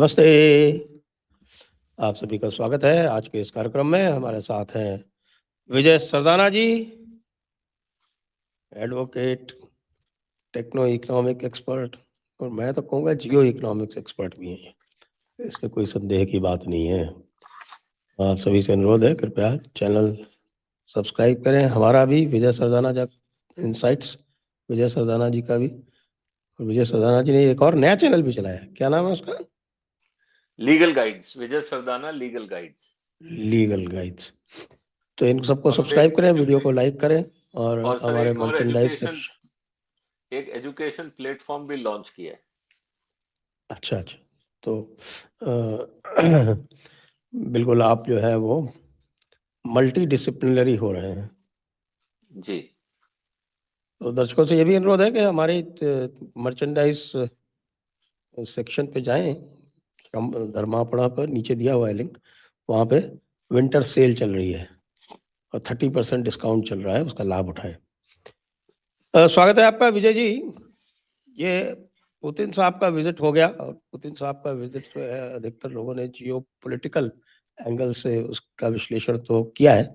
नमस्ते। आप सभी का स्वागत है आज के इस कार्यक्रम में। हमारे साथ हैं विजय सरदाना जी, एडवोकेट, टेक्नो इकोनॉमिक एक्सपर्ट, और मैं तो कहूँगा जियो इकोनॉमिक्स एक्सपर्ट भी हैं। इसमें कोई संदेह की बात नहीं है। आप सभी से अनुरोध है, कृपया चैनल सब्सक्राइब करें, हमारा भी, विजय सरदाना जी इनसाइट्स, विजय सरदाना जी का भी। और विजय सरदाना जी ने एक और नया चैनल भी चलाया है, क्या नाम है उसका? Legal guides, Vijay Sardana legal guides. Legal guides. तो इन सबको और अब सब्सक्राइब करें, वीडियो को लाइक करें, और सर हमारे एक और मर्चेंडाइज सेक्शन। एक एजुकेशन प्लेटफॉर्म भी लॉन्च किया है। अच्छा अच्छा। तो बिल्कुल आप जो है वो मल्टी डिसिप्लिनरी हो रहे हैं। जी तो दर्शकों से ये भी अनुरोध है कि हमारी मर्चेंडाइज सेक्शन पे जाएं, धर्मापड़ा पर नीचे दिया हुआ है लिंक, वहाँ पे विंटर सेल चल रही है और 30% डिस्काउंट चल रहा है, उसका लाभ उठाएं। स्वागत है आपका विजय जी। ये पुतिन साहब का विजिट हो गया, और पुतिन साहब का विजिट जो है अधिकतर लोगों ने जियो पॉलिटिकल एंगल से उसका विश्लेषण तो किया है,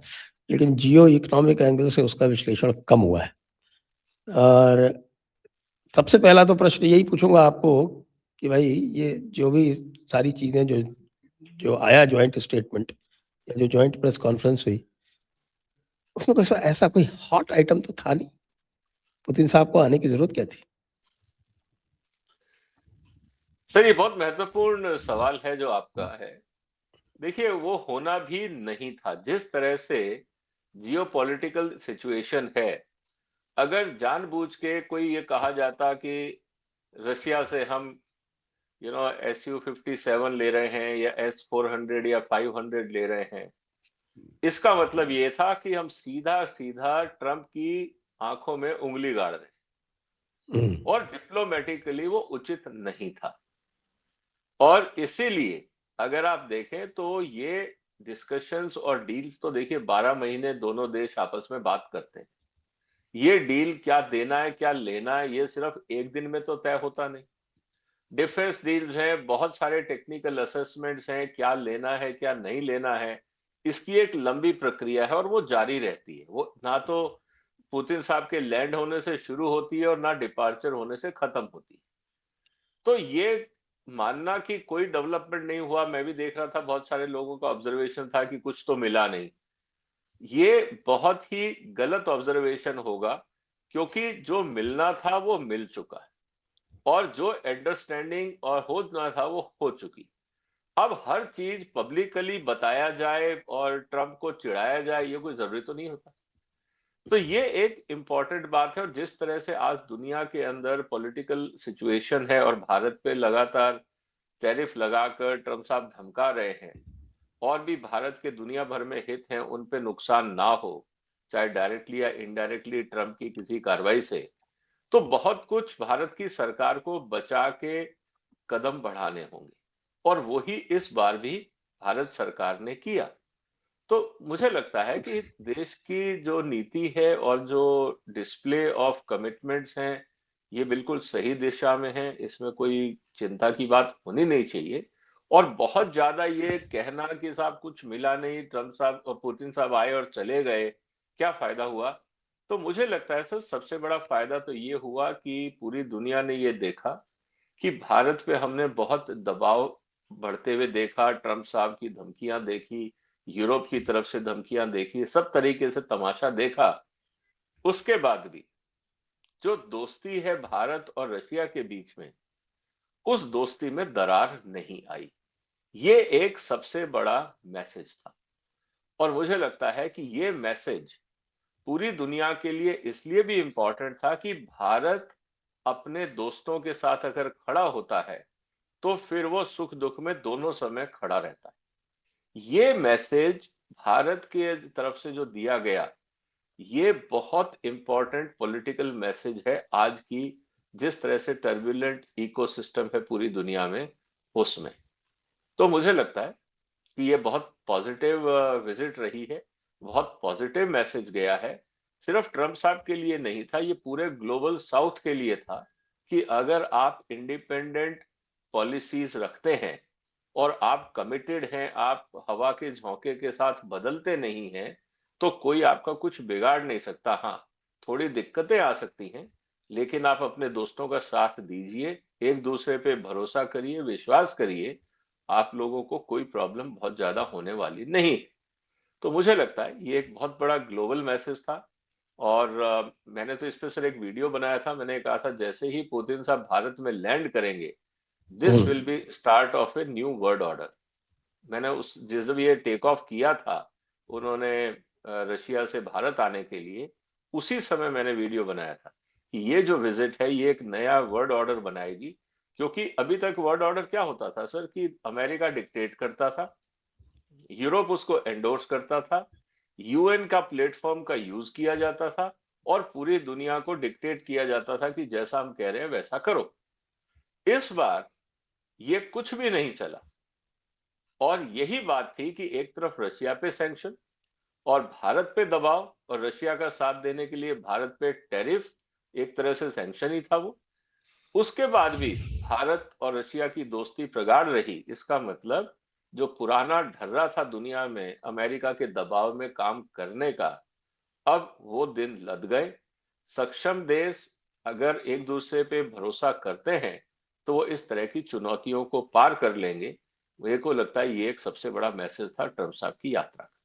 लेकिन जियो इकोनॉमिक एंगल से उसका विश्लेषण कम हुआ है। और सबसे पहला तो प्रश्न यही पूछूंगा आपको कि भाई ये जो भी सारी चीज़ें जो जो आया ज्वाइंट स्टेटमेंट या जो ज्वाइंट प्रेस कॉन्फ्रेंस हुई, उसमें कोई ऐसा कोई हॉट आइटम तो था नहीं। पुतिन साहब को आने की जरूरत क्या थी? सर, ये बहुत महत्वपूर्ण सवाल है जो आपका है। देखिए, वो होना भी नहीं था। जिस तरह से जियोपॉलिटिकल सिचुएशन है, अगर जानबूझ के कोई ये कहा जाता कि रशिया से हम SU-57 ले रहे हैं या S-400 या 500 ले रहे हैं, इसका मतलब ये था कि हम सीधा सीधा ट्रंप की आंखों में उंगली गाड़ रहे हैं, और डिप्लोमेटिकली वो उचित नहीं था। और इसीलिए अगर आप देखें तो ये डिस्कशंस और डील्स तो देखिए 12 महीने दोनों देश आपस में बात करते हैं। ये डील क्या देना है क्या लेना है, ये सिर्फ एक दिन में तो तय होता नहीं। डिफेंस डील्स हैं, बहुत सारे टेक्निकल असेसमेंट्स हैं, क्या लेना है क्या नहीं लेना है, इसकी एक लंबी प्रक्रिया है और वो जारी रहती है। वो ना तो पुतिन साहब के लैंड होने से शुरू होती है और ना डिपार्चर होने से खत्म होती है। तो ये मानना कि कोई डेवलपमेंट नहीं हुआ, मैं भी देख रहा था, बहुत सारे लोगों का ऑब्जर्वेशन था कि कुछ तो मिला नहीं, ये बहुत ही गलत ऑब्जर्वेशन होगा, क्योंकि जो मिलना था वो मिल चुका है, और जो अंडरस्टैंडिंग और होना था वो हो चुकी। अब हर चीज पब्लिकली बताया जाए और ट्रंप को चिढ़ाया जाए, ये कोई जरूरी तो नहीं होता। तो ये एक इंपॉर्टेंट बात है। और जिस तरह से आज दुनिया के अंदर पॉलिटिकल सिचुएशन है और भारत पे लगातार टैरिफ लगाकर ट्रंप साहब धमका रहे हैं, और भी भारत के दुनिया भर में हित हैं उन पे नुकसान ना हो, चाहे डायरेक्टली या इनडायरेक्टली ट्रंप की किसी कार्रवाई से, तो बहुत कुछ भारत की सरकार को बचा के कदम बढ़ाने होंगे। और वही इस बार भी भारत सरकार ने किया। तो मुझे लगता है कि देश की जो नीति है और जो डिस्प्ले ऑफ कमिटमेंट्स हैं, ये बिल्कुल सही दिशा में है, इसमें कोई चिंता की बात होनी नहीं चाहिए। और बहुत ज्यादा ये कहना कि साहब कुछ मिला नहीं, ट्रंप साहब और पुतिन साहब आए और चले गए, क्या फायदा हुआ? तो मुझे लगता है सर, सबसे बड़ा फायदा तो ये हुआ कि पूरी दुनिया ने ये देखा कि भारत पे हमने बहुत दबाव बढ़ते हुए देखा, ट्रंप साहब की धमकियां देखी, यूरोप की तरफ से धमकियां देखी, सब तरीके से तमाशा देखा। उसके बाद भी जो दोस्ती है भारत और रशिया के बीच में, उस दोस्ती में दरार नहीं आई। ये एक सबसे बड़ा मैसेज था। और मुझे लगता है कि ये मैसेज पूरी दुनिया के लिए इसलिए भी इंपॉर्टेंट था कि भारत अपने दोस्तों के साथ अगर खड़ा होता है तो फिर वो सुख दुख में दोनों समय खड़ा रहता है। ये मैसेज भारत के तरफ से जो दिया गया, ये बहुत इंपॉर्टेंट पॉलिटिकल मैसेज है आज की जिस तरह से टर्बुलेंट इकोसिस्टम है पूरी दुनिया में, उसमें। तो मुझे लगता है कि ये बहुत पॉजिटिव विजिट रही है, बहुत पॉजिटिव मैसेज गया है। सिर्फ ट्रंप साहब के लिए नहीं था, ये पूरे ग्लोबल साउथ के लिए था कि अगर आप इंडिपेंडेंट पॉलिसीज रखते हैं और आप कमिटेड हैं, आप हवा के झोंके के साथ बदलते नहीं हैं, तो कोई आपका कुछ बिगाड़ नहीं सकता। हाँ, थोड़ी दिक्कतें आ सकती हैं, लेकिन आप अपने दोस्तों का साथ दीजिए, एक दूसरे पे भरोसा करिए, विश्वास करिए, आप लोगों को कोई प्रॉब्लम बहुत ज्यादा होने वाली नहीं। तो मुझे लगता है ये एक बहुत बड़ा ग्लोबल मैसेज था। और मैंने तो इस पे सर एक वीडियो बनाया था। मैंने कहा था जैसे ही पुतिन साहब भारत में लैंड करेंगे, this will be start of a new world order. मैंने उस जब ये टेक ऑफ किया था, उन्होंने रशिया से भारत आने के लिए, उसी समय मैंने वीडियो बनाया था कि ये जो विजिट है ये एक नया वर्ल्ड ऑर्डर बनाएगी। क्योंकि अभी तक वर्ल्ड ऑर्डर क्या होता था सर, कि अमेरिका डिक्टेट करता था, यूरोप उसको एंडोर्स करता था, यूएन का प्लेटफॉर्म का यूज किया जाता था, और पूरी दुनिया को डिक्टेट किया जाता था कि जैसा हम कह रहे हैं वैसा करो। इस बार ये कुछ भी नहीं चला। और यही बात थी कि एक तरफ रशिया पे सैंक्शन और भारत पे दबाव, और रशिया का साथ देने के लिए भारत पे टैरिफ, एक तरह से सैंक्शन ही था वो। उसके बाद भी भारत और रशिया की दोस्ती प्रगाढ़ रही। इसका मतलब जो पुराना ढर्रा था दुनिया में अमेरिका के दबाव में काम करने का, अब वो दिन लद गए। सक्षम देश अगर एक दूसरे पे भरोसा करते हैं, तो वो इस तरह की चुनौतियों को पार कर लेंगे। मेरे को लगता है ये एक सबसे बड़ा मैसेज था ट्रम्प साहब की यात्रा का।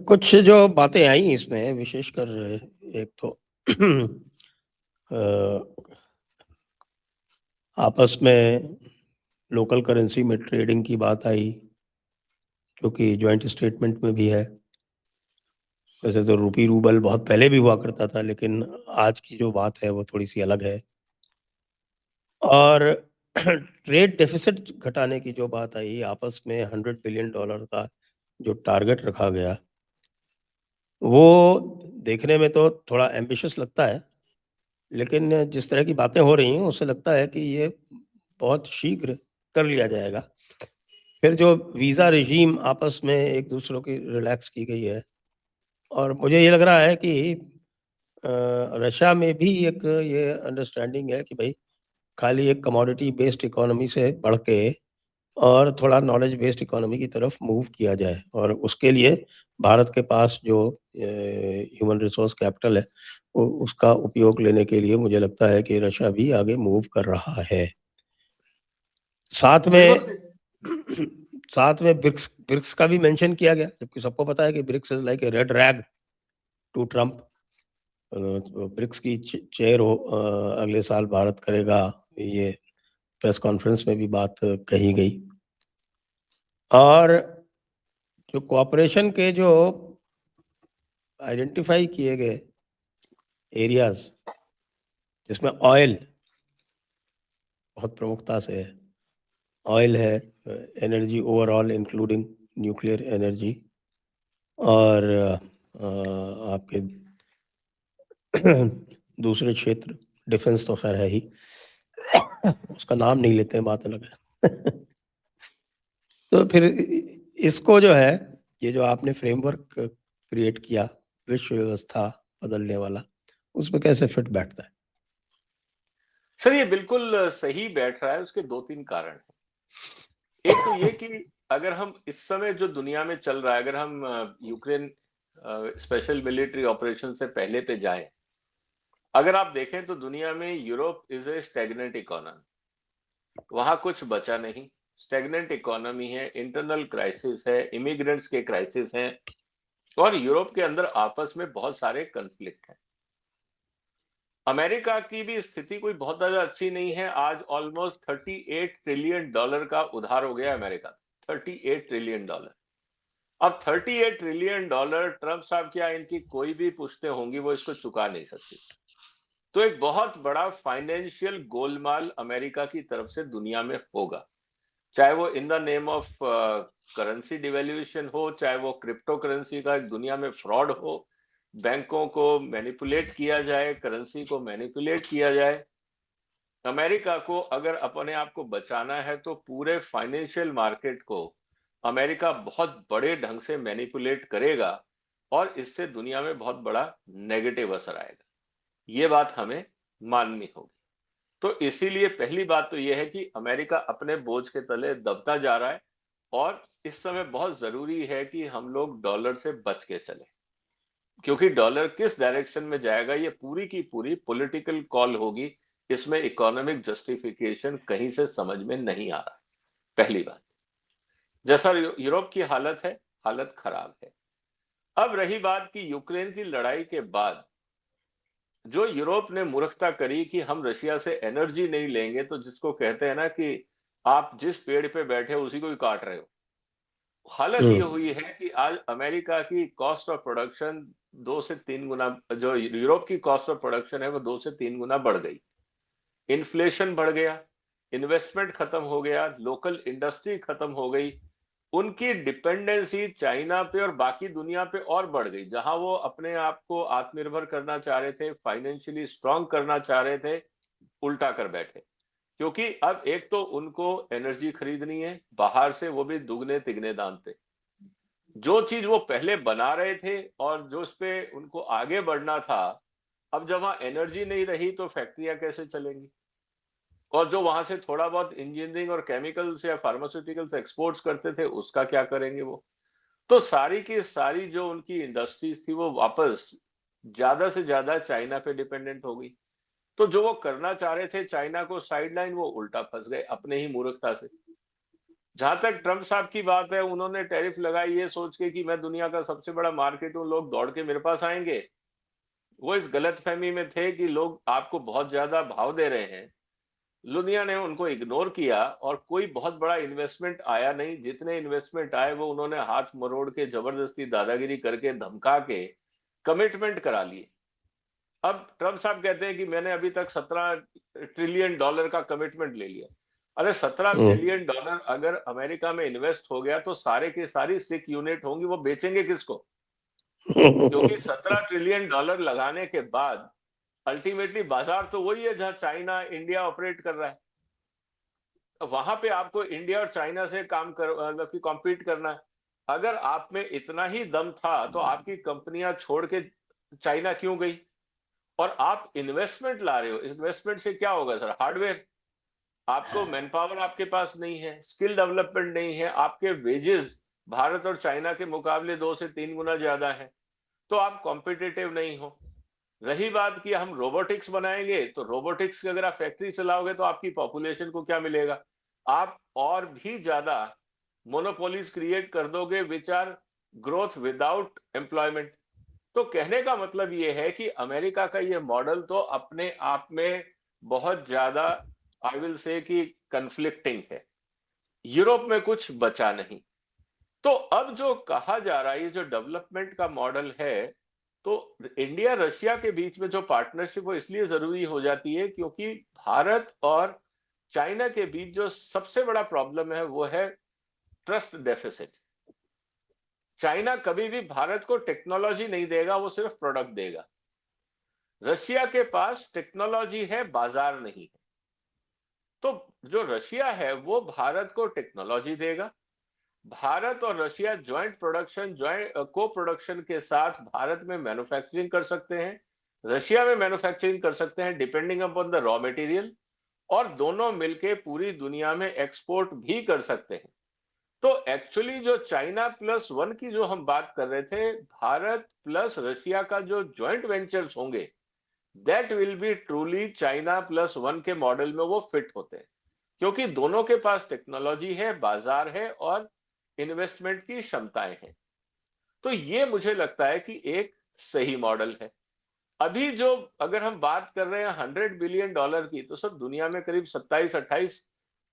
कुछ जो बातें आई इसमें, विशेषकर एक तो आपस में लोकल करेंसी में ट्रेडिंग की बात आई, जो कि ज्वाइंट स्टेटमेंट में भी है। वैसे तो रूपी रूबल बहुत पहले भी हुआ करता था, लेकिन आज की जो बात है वो थोड़ी सी अलग है। और ट्रेड डेफिसिट घटाने की जो बात आई आपस में, $100 बिलियन का जो टारगेट रखा गया, वो देखने में तो थोड़ा एम्बिशियस लगता है, लेकिन जिस तरह की बातें हो रही हैं उससे लगता है कि ये बहुत शीघ्र कर लिया जाएगा। फिर जो वीज़ा रिजीम आपस में एक दूसरों की रिलैक्स की गई है, और मुझे ये लग रहा है कि रशिया में भी एक ये अंडरस्टैंडिंग है कि भाई खाली एक कमोडिटी बेस्ड इकोनॉमी से बढ़ के और थोड़ा नॉलेज बेस्ड इकोनॉमी की तरफ मूव किया जाए, और उसके लिए भारत के पास जो ह्यूमन रिसोर्स कैपिटल है उसका उपयोग लेने के लिए मुझे लगता है कि रशिया भी आगे मूव कर रहा है। साथ बिल्कुल में साथ में ब्रिक्स ब्रिक्स का भी मेंशन किया गया, जबकि सबको पता है कि BRICS is like a red rag to Trump. BRICS की चेयर हो अगले साल भारत करेगा, ये प्रेस कॉन्फ्रेंस में भी बात कही गई। और जो कोऑपरेशन के जो आइडेंटिफाई किए गए एरियाज, जिसमें ऑयल बहुत प्रमुखता से है, ऑयल है, energy overall including nuclear energy, और आपके दूसरे क्षेत्र, डिफेंस तो खैर है ही, उसका नाम नहीं लेते हैं, बात अलग है। तो फिर इसको जो है, ये जो आपने फ्रेमवर्क क्रिएट किया विश्व व्यवस्था बदलने वाला, उसमें कैसे फिट बैठता है? सर ये बिल्कुल सही बैठ रहा है। उसके दो तीन कारण हैं। एक तो ये कि अगर हम इस समय जो दुनिया में चल रहा है, अगर हम यूक्रेन स्पेशल मिलिट्री ऑपरेशन से पहले पे जाएं, अगर आप देखें तो दुनिया में Europe is a stagnant economy, वहां कुछ बचा नहीं। स्टेगनेंट इकोनॉमी है, इंटरनल क्राइसिस है, इमिग्रेंट्स के क्राइसिस हैं, और यूरोप के अंदर आपस में बहुत सारे कन्फ्लिक्ट हैं। अमेरिका की भी स्थिति कोई बहुत ज्यादा अच्छी नहीं है। आज ऑलमोस्ट $38 ट्रिलियन का उधार हो गया अमेरिका, $38 ट्रिलियन। अब $38 ट्रिलियन ट्रंप साहब क्या इनकी कोई भी पुश्तें होंगी वो इसको चुका नहीं सकती। तो एक बहुत बड़ा फाइनेंशियल गोलमाल अमेरिका की तरफ से दुनिया में होगा, चाहे वो in the name of currency devaluation हो, चाहे वो क्रिप्टो करेंसी का एक दुनिया में फ्रॉड हो, बैंकों को मैनिपुलेट किया जाए, करेंसी को मैनिपुलेट किया जाए। अमेरिका को अगर अपने आप को बचाना है तो पूरे फाइनेंशियल मार्केट को अमेरिका बहुत बड़े ढंग से मैनिपुलेट करेगा, और इससे दुनिया में बहुत बड़ा नेगेटिव असर आएगा। ये बात हमें माननी होगी। तो इसीलिए पहली बात तो यह है कि अमेरिका अपने बोझ के तले दबता जा रहा है, और इस समय बहुत जरूरी है कि हम लोग डॉलर से बच के चले, क्योंकि डॉलर किस डायरेक्शन में जाएगा ये पूरी की पूरी पॉलिटिकल कॉल होगी। इसमें इकोनॉमिक जस्टिफिकेशन कहीं से समझ में नहीं आ रहा। पहली बात, जैसा यूरोप की हालत है, हालत खराब है। अब रही बात कि यूक्रेन की लड़ाई के बाद जो यूरोप ने मूर्खता करी कि हम रशिया से एनर्जी नहीं लेंगे, तो जिसको कहते हैं ना कि आप जिस पेड़ पे बैठे हो उसी को ही काट रहे हो। हालत ये हुई है कि आज अमेरिका की कॉस्ट ऑफ प्रोडक्शन 2 से 3 गुना, जो यूरोप की कॉस्ट ऑफ प्रोडक्शन है वो 2 से 3 गुना बढ़ गई। इन्फ्लेशन बढ़ गया, इन्वेस्टमेंट खत्म हो गया, लोकल इंडस्ट्री खत्म हो गई, उनकी डिपेंडेंसी चाइना पे और बाकी दुनिया पे और बढ़ गई। जहां वो अपने आप को आत्मनिर्भर करना चाह रहे थे, फाइनेंशियली स्ट्रांग करना चाह रहे थे, उल्टा कर बैठे। क्योंकि अब एक तो उनको एनर्जी खरीदनी है बाहर से, वो भी दुगने तिगने दाम पे। जो चीज वो पहले बना रहे थे और जो उस पे उनको आगे बढ़ना था, अब जब वहां एनर्जी नहीं रही तो फैक्ट्रियां कैसे चलेंगी? और जो वहां से थोड़ा बहुत इंजीनियरिंग और केमिकल्स या फार्मास्यूटिकल्स एक्सपोर्ट्स करते थे, उसका क्या करेंगे वो? तो सारी की सारी जो उनकी इंडस्ट्रीज थी वो वापस ज्यादा से ज्यादा चाइना पे डिपेंडेंट हो गई। तो जो वो करना चाह रहे थे चाइना को साइडलाइन, वो उल्टा फंस गए अपने ही मूर्खता से। जहां तक ट्रंप साहब की बात है, उन्होंने टैरिफ लगाई ये सोच के कि मैं दुनिया का सबसे बड़ा मार्केट हूं, लोग दौड़ के मेरे पास आएंगे। वो इस गलतफहमी में थे कि लोग आपको बहुत ज्यादा भाव दे रहे हैं। दुनिया ने उनको इग्नोर किया और कोई बहुत बड़ा इन्वेस्टमेंट आया नहीं। जितने इन्वेस्टमेंट आए वो उन्होंने हाथ मरोड़ के, जबरदस्ती दादागिरी करके, धमका के कमिटमेंट करा लिए। अब ट्रम्प साहब कहते हैं कि मैंने अभी तक $17 ट्रिलियन का कमिटमेंट ले लिया। अरे $17 ट्रिलियन अगर अमेरिका में इन्वेस्ट हो गया तो सारे के सारी सिक यूनिट होंगी, वो बेचेंगे किसको? क्योंकि $17 ट्रिलियन लगाने के बाद अल्टीमेटली बाजार तो वही है जहां चाइना, इंडिया ऑपरेट कर रहा है। वहां पे आपको इंडिया और चाइना से काम कर, मतलब कि कॉम्पीट करना है। अगर आप में इतना ही दम था तो आपकी कंपनियां छोड़ के चाइना क्यों गई? और आप इन्वेस्टमेंट ला रहे हो, इन्वेस्टमेंट से क्या होगा सर? हार्डवेयर। आपको मैन पावर आपके पास नहीं है, स्किल डेवलपमेंट नहीं है, आपके वेजेस भारत और चाइना के मुकाबले 2 से 3 गुना ज्यादा है, तो आप कॉम्पिटिटिव नहीं हो। रही बात कि हम रोबोटिक्स बनाएंगे, तो रोबोटिक्स की अगर आप फैक्ट्री चलाओगे तो आपकी पॉपुलेशन को क्या मिलेगा? आप और भी ज्यादा मोनोपोलीज क्रिएट कर दोगे, which are growth without employment. तो कहने का मतलब ये है कि अमेरिका का ये मॉडल तो अपने आप में बहुत ज्यादा, आई विल से कि कन्फ्लिक्टिंग है। यूरोप में कुछ बचा नहीं। तो अब जो कहा जा रहा है, ये जो डेवलपमेंट का मॉडल है, तो इंडिया रशिया के बीच में जो पार्टनरशिप वो इसलिए जरूरी हो जाती है क्योंकि भारत और चाइना के बीच जो सबसे बड़ा प्रॉब्लम है वो है ट्रस्ट डेफिसिट। चाइना कभी भी भारत को टेक्नोलॉजी नहीं देगा, वो सिर्फ प्रोडक्ट देगा। रशिया के पास टेक्नोलॉजी है, बाजार नहीं है। तो जो रशिया है वो भारत को टेक्नोलॉजी देगा। भारत और रशिया ज्वाइंट प्रोडक्शन, ज्वाइंट को प्रोडक्शन के साथ भारत में मैन्युफैक्चरिंग कर सकते हैं, रशिया में मैन्युफैक्चरिंग कर सकते हैं, depending upon the raw material, और दोनों मिलके पूरी दुनिया में एक्सपोर्ट भी कर सकते हैं। तो एक्चुअली जो चाइना प्लस वन की जो हम बात कर रहे थे, भारत प्लस रशिया का जो ज्वाइंट वेंचर्स होंगे, that will B truly China plus one के मॉडल में वो फिट होते हैं, क्योंकि दोनों के पास टेक्नोलॉजी है, बाजार है और इन्वेस्टमेंट की क्षमताएं हैं। तो ये मुझे लगता है कि एक सही मॉडल है। अभी जो अगर हम बात कर रहे हैं $100 बिलियन की, तो सब दुनिया में करीब 27-28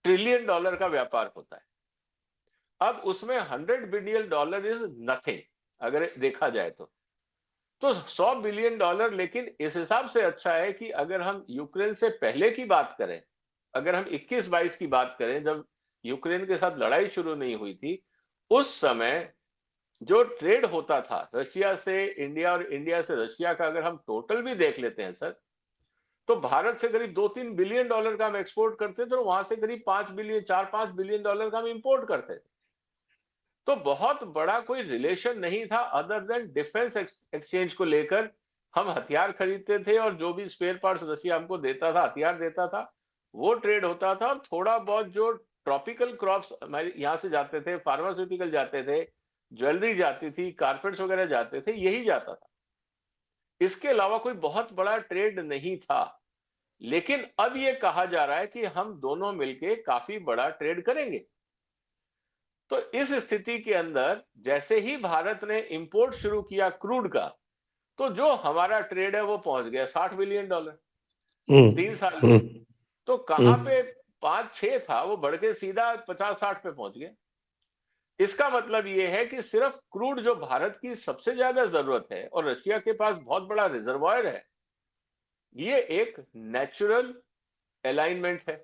ट्रिलियन का व्यापार होता है। अब उसमें $100 बिलियन इज नथिंग अगर देखा जाए तो $100 बिलियन, लेकिन इस हिसाब से अच्छा है कि अगर हम यूक्रेन से पहले की बात करें, अगर हम 21-22 की बात करें, जब यूक्रेन के साथ लड़ाई शुरू नहीं हुई थी, उस समय जो ट्रेड होता था रशिया से इंडिया और इंडिया से रशिया का, अगर हम टोटल भी देख लेते हैं सर, तो भारत से करीब $2-3 बिलियन का हम एक्सपोर्ट करते थे, और वहां से करीब 4-5 बिलियन का हम इंपोर्ट करते थे। तो बहुत बड़ा कोई रिलेशन नहीं था अदर देन डिफेंस एक्सचेंज को लेकर। हम हथियार खरीदते थे और जो भी स्पेयर पार्ट्स रशिया हमको देता था, हथियार देता था, वो ट्रेड होता था, और थोड़ा बहुत जो ट्रॉपिकल क्रॉप्स हमारे यहाँ से जाते थे, फार्मास्यूटिकल जाते थे, ज्वेलरी जाती थी, कारपेट्स वगैरह जाते थे, यही जाता था। इसके अलावा कोई बहुत बड़ा ट्रेड नहीं था। लेकिन अब ये कहा जा रहा है कि हम दोनों मिलके काफी बड़ा ट्रेड करेंगे। तो इस स्थिति के अंदर जैसे ही भारत ने इंपोर्ट शुरू किया क्रूड का, तो जो हमारा ट्रेड है वो पहुंच गया $60 बिलियन 3 साल में। तो कहां पे 5-6 था, वो बढ़ के सीधा 50-60 पे पहुंच गया। इसका मतलब ये है कि सिर्फ क्रूड जो भारत की सबसे ज्यादा जरूरत है, और रशिया के पास बहुत बड़ा रिजर्वायर है, ये एक नेचुरल अलाइनमेंट है।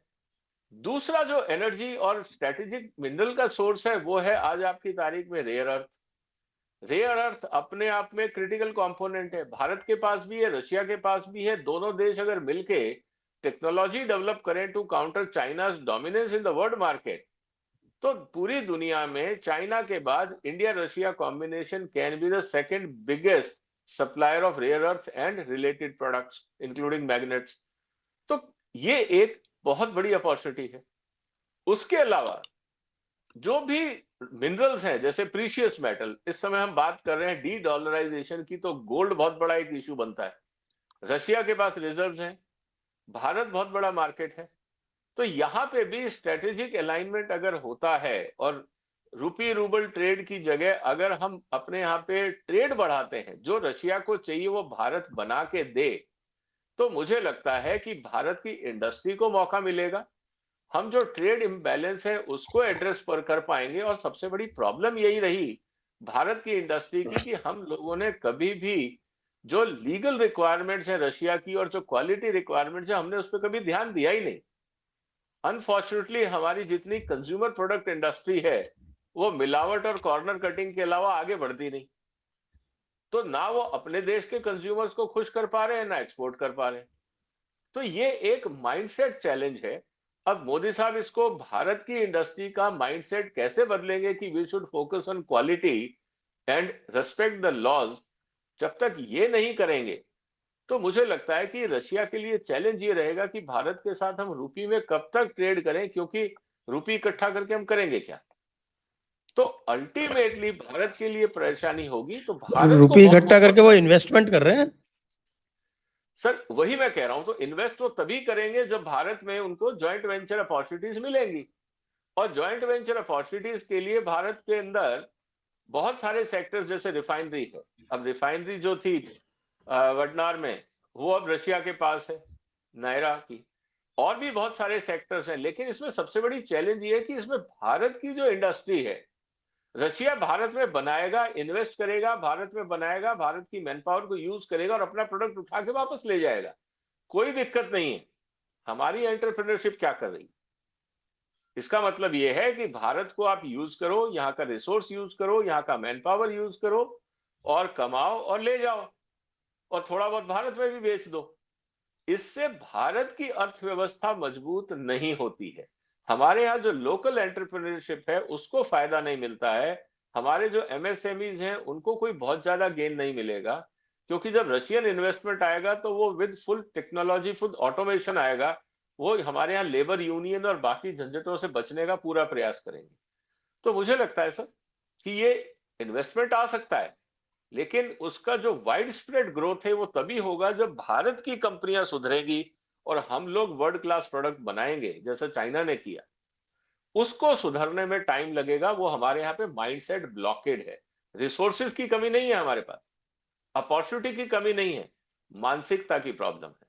दूसरा जो एनर्जी और स्ट्रेटेजिक मिनरल का सोर्स है, वो है आज आपकी तारीख में रेयर अर्थ। रेयर अर्थ अपने आप में क्रिटिकल कंपोनेंट है, भारत के पास भी है, रशिया के पास भी है। दोनों देश अगर मिलके टेक्नोलॉजी डेवलप करें to counter China's dominance in the world market, तो पूरी दुनिया में चाइना के बाद India Russia combination can be the second biggest supplier of rare earth and related products including magnets. तो ये एक बहुत बड़ी अपॉर्चुनिटी है। उसके अलावा जो भी मिनरल्स हैं, जैसे प्रीशियस मेटल, इस समय हम बात कर रहे हैं डी डॉलराइजेशन की, तो गोल्ड बहुत बड़ा एक इशू बनता है। रशिया के पास रिजर्व्स हैं, भारत बहुत बड़ा मार्केट है। तो यहां पे भी स्ट्रेटेजिक अलाइनमेंट अगर होता है, और रूपी रूबल ट्रेड की जगह अगर हम अपने यहाँ पे ट्रेड बढ़ाते हैं, जो रशिया को चाहिए वो भारत बना के दे, तो मुझे लगता है कि भारत की इंडस्ट्री को मौका मिलेगा। हम जो ट्रेड इम्बैलेंस है उसको एड्रेस पर कर पाएंगे। और सबसे बड़ी प्रॉब्लम यही रही भारत की इंडस्ट्री की, कि हम लोगों ने कभी भी जो लीगल रिक्वायरमेंट्स है रशिया की, और जो क्वालिटी रिक्वायरमेंट्स है, हमने उस पर कभी ध्यान दिया ही नहीं। अनफॉर्चुनेटली हमारी जितनी कंज्यूमर प्रोडक्ट इंडस्ट्री है, वो मिलावट और कॉर्नर कटिंग के अलावा आगे बढ़ती नहीं। तो ना वो अपने देश के कंज्यूमर्स को खुश कर पा रहे हैं, ना एक्सपोर्ट कर पा रहे हैं। तो ये एक माइंडसेट चैलेंज है। अब मोदी साहब इसको भारत की इंडस्ट्री का माइंडसेट कैसे बदलेंगे कि we should focus on quality and respect the laws, जब तक ये नहीं करेंगे, तो मुझे लगता है कि रशिया के लिए चैलेंज ये रहेगा कि भारत के साथ हम रूपी में कब तक ट्रेड करें, क्योंकि रूपी इकट्ठा करके हम करेंगे क्या। तो अल्टीमेटली भारत के लिए परेशानी होगी। तो भारत को रुपये बहुत इकट्ठा करके वो इन्वेस्टमेंट कर रहे हैं। सर वही मैं कह रहा हूं, तो इन्वेस्ट वो तभी करेंगे जब भारत में उनको ज्वाइंट वेंचर अपॉर्चुनिटीज मिलेंगी। और ज्वाइंट वेंचर अपॉर्चुनिटीज के लिए भारत के अंदर बहुत सारे सेक्टर्स, जैसे रिफाइनरी है। अब रिफाइनरी जो थी वडनार में, वो अब रशिया के पास है, नायरा की। और भी बहुत सारे सेक्टर्स हैं। लेकिन इसमें सबसे बड़ी चैलेंज ये है कि इसमें भारत की जो इंडस्ट्री है, रशिया भारत में बनाएगा, इन्वेस्ट करेगा, भारत में बनाएगा, भारत की मैन पावर को यूज करेगा और अपना प्रोडक्ट उठा के वापस ले जाएगा। कोई दिक्कत नहीं है। हमारी एंटरप्रेन्योरशिप क्या कर रही है? इसका मतलब यह है कि भारत को आप यूज करो, यहाँ का रिसोर्स यूज करो, यहाँ का मैन पावर यूज करो, और कमाओ और ले जाओ, और थोड़ा बहुत भारत में भी बेच दो। इससे भारत की अर्थव्यवस्था मजबूत नहीं होती है। हमारे यहाँ जो लोकल एंटरप्रेन्योरशिप है उसको फायदा नहीं मिलता है। हमारे जो एमएसएमईज हैं उनको कोई बहुत ज्यादा गेन नहीं मिलेगा, क्योंकि जब रशियन इन्वेस्टमेंट आएगा तो वो with full technology, full automation आएगा। वो हमारे यहाँ लेबर यूनियन और बाकी झंझटों से बचने का पूरा प्रयास करेंगे। तो मुझे लगता है सर कि ये इन्वेस्टमेंट आ सकता है, लेकिन उसका जो वाइड स्प्रेड ग्रोथ है वो तभी होगा जब भारत की कंपनियां सुधरेगी और हम लोग वर्ल्ड क्लास प्रोडक्ट बनाएंगे, जैसा चाइना ने किया। उसको सुधरने में टाइम लगेगा। वो हमारे यहाँ पे माइंडसेट ब्लॉकेड है। रिसोर्सेज की कमी नहीं है हमारे पास, अपॉर्चुनिटी की कमी नहीं है, मानसिकता की प्रॉब्लम है।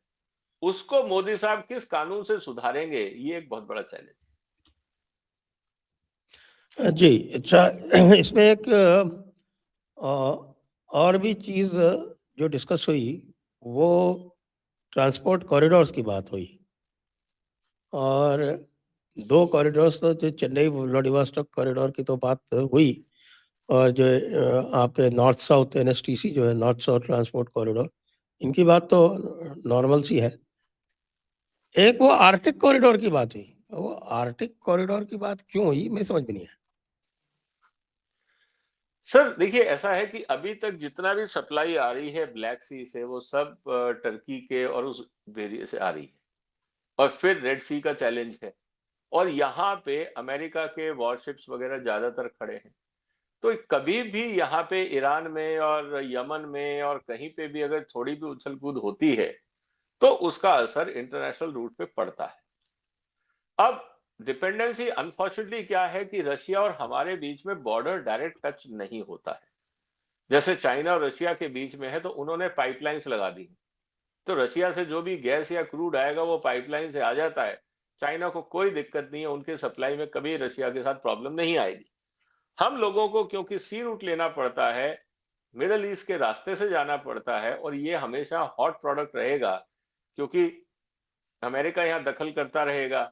उसको मोदी साहब किस कानून से सुधारेंगे, ये एक बहुत बड़ा चैलेंज है। जी अच्छा, इसमें एक और भी चीज़ जो डिस्कस हुई, वो ट्रांसपोर्ट कॉरिडोर्स की बात हुई। और 2 कॉरिडोर्स, तो जो चेन्नई व्लादिवोस्टॉक कॉरिडोर की तो बात हुई, और जो आपके नॉर्थ साउथ एनएसटीसी जो है, नॉर्थ साउथ ट्रांसपोर्ट कॉरिडोर, इनकी बात तो नॉर्मल सी है। एक वो आर्टिक कॉरिडोर की बात हुई। वो आर्टिक कॉरिडोर की बात क्यों हुई, मैं समझ में नहीं आया। सर देखिए, ऐसा है कि अभी तक जितना भी सप्लाई आ रही है ब्लैक सी से, वो सब टर्की के और उस एरिया से आ रही है। और फिर रेड सी का चैलेंज है, और यहाँ पे अमेरिका के वॉरशिप्स वगैरह ज्यादातर खड़े हैं। तो कभी भी यहाँ पे ईरान में और यमन में और कहीं पे भी अगर थोड़ी भी उछल कूद होती है तो उसका असर इंटरनेशनल रूट पे पड़ता है। अब डिपेंडेंसी अनफॉर्चुनेटली क्या है कि रशिया और हमारे बीच में बॉर्डर डायरेक्ट टच नहीं होता है। जैसे चाइना और रशिया के बीच में है तो उन्होंने पाइपलाइंस लगा दी, तो रशिया से जो भी गैस या क्रूड आएगा वो पाइपलाइन से आ जाता है। चाइना को कोई दिक्कत नहीं है, उनके सप्लाई में कभी रशिया के साथ प्रॉब्लम नहीं आएगी। हम लोगों को क्योंकि सी रूट लेना पड़ता है, मिडल ईस्ट के रास्ते से जाना पड़ता है, और ये हमेशा हॉट प्रोडक्ट रहेगा क्योंकि अमेरिका यहाँ दखल करता रहेगा,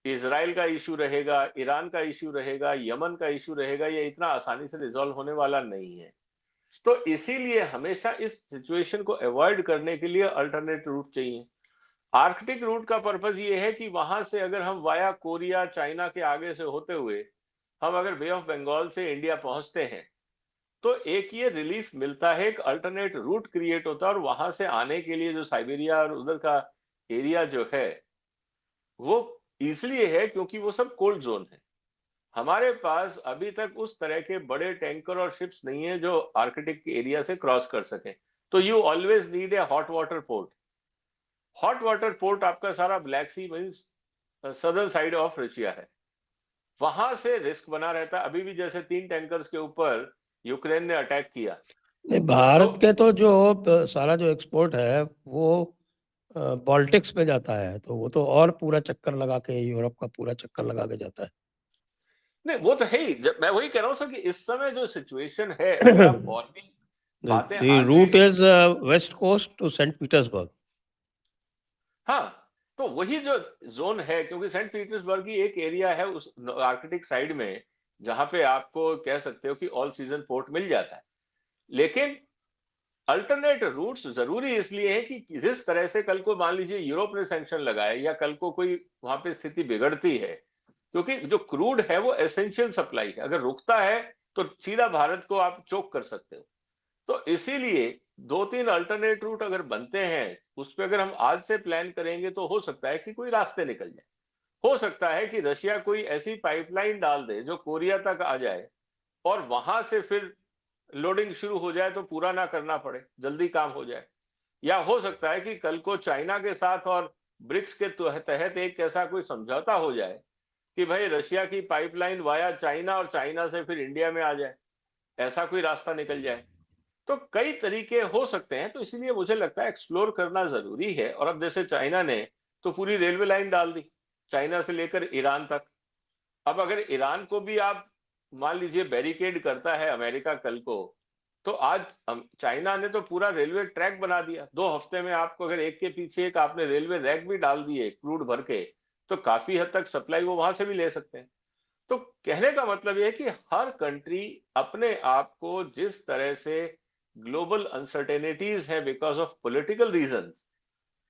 इजराइल का इशू रहेगा, ईरान का इशू रहेगा, यमन का इशू रहेगा, ये इतना आसानी से रिजॉल्व होने वाला नहीं है। तो इसीलिए हमेशा इस सिचुएशन को अवॉइड करने के लिए अल्टरनेट रूट चाहिए। आर्कटिक रूट का पर्पस ये है कि वहां से अगर हम वाया कोरिया, चाइना के आगे से होते हुए हम अगर बे ऑफ बंगाल से इंडिया पहुंचते हैं तो एक ये रिलीफ मिलता है, एक अल्टरनेट रूट क्रिएट होता है, और वहां से आने के लिए जो साइबेरिया और उधर का एरिया जो है वो इसलिए है क्योंकि वो सब कोल्ड जोन है। हमारे पास अभी तक उस तरह के बड़े टैंकर और शिप्स नहीं है जो आर्कटिक एरिया से क्रॉस कर सके। तो you always need a hot water port. Hot water port आपका सारा Black Sea means southern side of Russia है, वहां से रिस्क बना रहता है। अभी भी जैसे 3 टैंकर्स के ऊपर यूक्रेन ने अटैक किया, नहीं, भारत के तो जो सारा जो एक्सपोर्ट है वो बाल्टिक्स पे जाता है, तो वो तो और पूरा चक्कर लगा के यूरोप का पूरा चक्कर लगा के जाता है। नहीं वो तो है ही। मैं वही कह रहा हूँ सर कि इस समय जो सिचुएशन है, अगर आप और भी बातें The आगे, route is west coast to St. Petersburg. हाँ, तो वही जो जोन है, क्योंकि सेंट पीटर्सबर्ग ही एक एरिया है उस आर्कटिक साइड में जहां पे आपको कह सकते हो कि ऑल सीजन पोर्ट मिल जाता है। लेकिन अल्टरनेट रूट्स जरूरी इसलिए है कि जिस तरह से कल को मान लीजिए यूरोप ने सैंक्शन लगाए या कल को कोई वहां पे स्थिति बिगड़ती है, क्योंकि जो क्रूड है वो एसेंशियल सप्लाई है, अगर रुकता है तो सीधा भारत को आप चोक कर सकते हो। तो इसीलिए 2-3 अल्टरनेट रूट अगर बनते हैं उस पर अगर हम आज से प्लान करेंगे तो हो सकता है कि कोई रास्ते निकल जाए। हो सकता है कि रशिया कोई ऐसी पाइपलाइन डाल दे जो कोरिया तक आ जाए और वहां से फिर लोडिंग शुरू हो जाए तो पूरा ना करना पड़े, जल्दी काम हो जाए। या हो सकता है कि कल को चाइना के साथ और ब्रिक्स के तहत एक ऐसा कोई समझौता हो जाए कि भाई रशिया की पाइपलाइन वाया चाइना और चाइना से फिर इंडिया में आ जाए, ऐसा कोई रास्ता निकल जाए। तो कई तरीके हो सकते हैं, तो इसीलिए मुझे लगता है एक्सप्लोर करना जरूरी है। और अब जैसे चाइना ने तो पूरी रेलवे लाइन डाल दी चाइना से लेकर ईरान तक। अब अगर ईरान को भी आप मान लीजिए बैरिकेड करता है अमेरिका कल को, तो आज चाइना ने तो पूरा रेलवे ट्रैक बना दिया। 2 हफ्ते में आपको अगर एक के पीछे एक आपने रेलवे रैक भी डाल दिए क्रूड भर के, तो काफी हद तक सप्लाई वो वहां से भी ले सकते हैं। तो कहने का मतलब यह है कि हर कंट्री अपने आप को जिस तरह से ग्लोबल अनसर्टेनिटीज है बिकॉज ऑफ पॉलिटिकल रीजंस,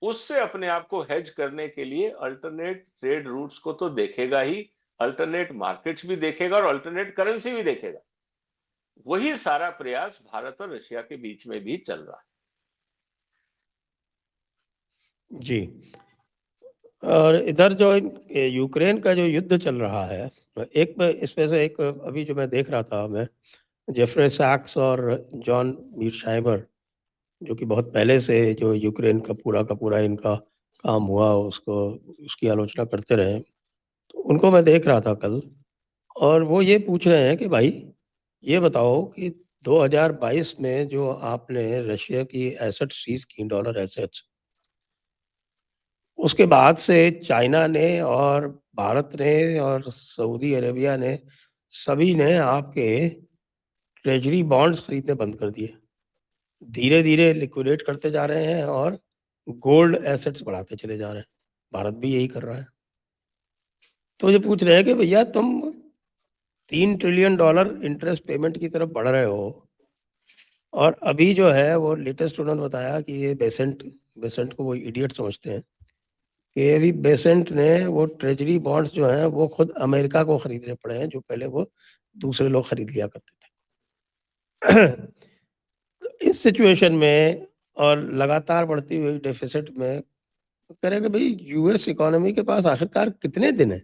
उससे अपने आप को हेज करने के लिए अल्टरनेट ट्रेड रूट्स को तो देखेगा ही, अल्टरनेट मार्केट्स भी देखेगा और अल्टरनेट करेंसी भी देखेगा। वही सारा प्रयास भारत और रशिया के बीच में भी चल रहा है। जी। और इधर जो यूक्रेन का जो युद्ध चल रहा है, एक इसमें से एक अभी जो मैं देख रहा था, मैं जेफरे सैक्स और जॉन मीरशाइमर, जो कि बहुत पहले से जो यूक्रेन का पूरा इनका काम हुआ उसको उसकी आलोचना करते रहे, तो उनको मैं देख रहा था कल, और वो ये पूछ रहे हैं कि भाई ये बताओ कि 2022 में जो आपने रशिया की एसेट सीज की, डॉलर एसेट्स, उसके बाद से चाइना ने और भारत ने और सऊदी अरेबिया ने सभी ने आपके ट्रेजरी बॉन्ड्स खरीदने बंद कर दिए, धीरे धीरे लिक्विडेट करते जा रहे हैं और गोल्ड एसेट्स बढ़ाते चले जा रहे हैं। भारत भी यही कर रहा है। तो ये पूछ रहे हैं कि भैया तुम $3 ट्रिलियन इंटरेस्ट पेमेंट की तरफ बढ़ रहे हो, और अभी जो है वो लेटेस्ट उन्होंने बताया कि ये बेसेंट को वो इडियट समझते हैं कि अभी बेसेंट ने वो ट्रेजरी बॉन्ड्स जो हैं वो खुद अमेरिका को खरीदने पड़े हैं, जो पहले वो दूसरे लोग खरीद लिया करते थे। तो इस सिचुएशन में और लगातार बढ़ती हुई डेफिसिट में करेगा भाई यूएस इकोनॉमी के पास आखिरकार कितने दिन है,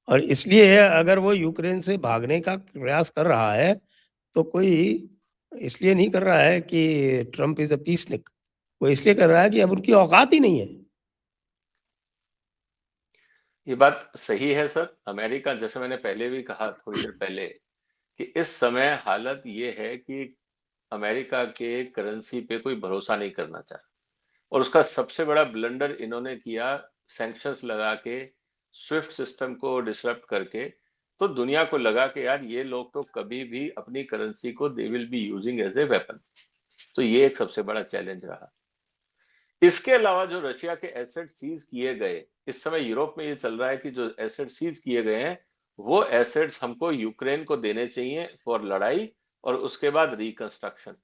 और इसलिए अगर वो यूक्रेन से भागने का प्रयास कर रहा है तो कोई इसलिए नहीं कर रहा है कि ट्रम्प इज अ पीसनिक, वो इसलिए कर रहा है कि अब उनकी औकात ही नहीं है। ये बात सही है सर। अमेरिका, जैसे मैंने पहले भी कहा थोड़ी देर पहले, कि इस समय हालत ये है कि अमेरिका के करेंसी पे कोई भरोसा नहीं करना चाहता, और उसका सबसे बड़ा ब्लंडर इन्होंने किया सैंक्शंस लगा के, स्विफ्ट सिस्टम को डिसरप्ट करके। तो दुनिया को लगा कि यार ये लोग तो कभी भी अपनी करेंसी को they will be using as a weapon. तो ये एक सबसे बड़ा चैलेंज रहा। इसके अलावा जो रशिया के एसेट सीज किए गए, इस समय यूरोप में ये चल रहा है कि जो एसेट सीज किए गए हैं वो एसेट्स हमको यूक्रेन को देने चाहिए फॉर लड़ाई और उसके बाद रिकंस्ट्रक्शन।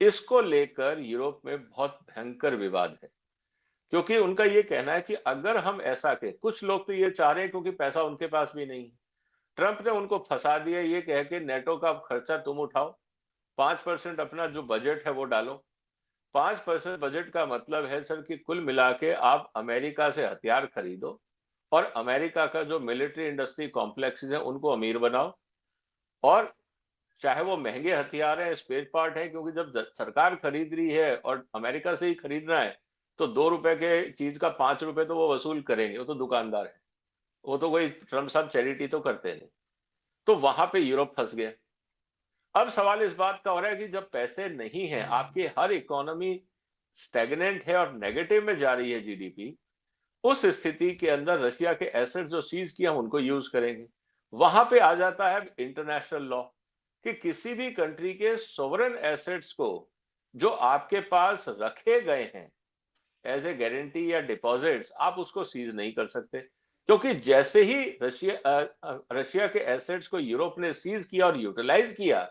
इसको लेकर यूरोप में बहुत भयंकर विवाद है, क्योंकि उनका ये कहना है कि अगर हम ऐसा के, कुछ लोग तो ये चाह रहे हैं क्योंकि पैसा उनके पास भी नहीं है, ट्रंप ने उनको फंसा दिया ये कह के नेटो का खर्चा तुम उठाओ, 5% अपना जो बजट है वो डालो। 5% बजट का मतलब है सर कि कुल मिला के आप अमेरिका से हथियार खरीदो और अमेरिका का जो मिलिट्री इंडस्ट्री कॉम्प्लेक्सेस है उनको अमीर बनाओ, और चाहे वो महंगे हथियार है, स्पेयर पार्ट है, क्योंकि जब सरकार खरीद रही है और अमेरिका से ही खरीदना है तो 2 रुपए के चीज का 5 रुपए तो वो वसूल करेंगे, वो तो दुकानदार है, वो तो कोई ट्रम्प साहब चैरिटी तो करते नहीं। तो वहां पे यूरोप फंस गया। अब सवाल इस बात का हो रहा है कि जब पैसे नहीं है, आपकी हर इकोनॉमी स्टैग्नेंट है और नेगेटिव में जा रही है जीडीपी, उस स्थिति के अंदर रशिया के एसेट जो सीज किए हम उनको यूज करेंगे। वहां पे आ जाता है इंटरनेशनल लॉ कि किसी भी कंट्री के सोवरेन एसेट्स को जो आपके पास रखे गए हैं एज ए गारंटी या डिपॉजिट्स, आप उसको सीज नहीं कर सकते, क्योंकि जैसे ही रशिया के एसेट्स को यूरोप ने सीज किया और यूटिलाइज किया,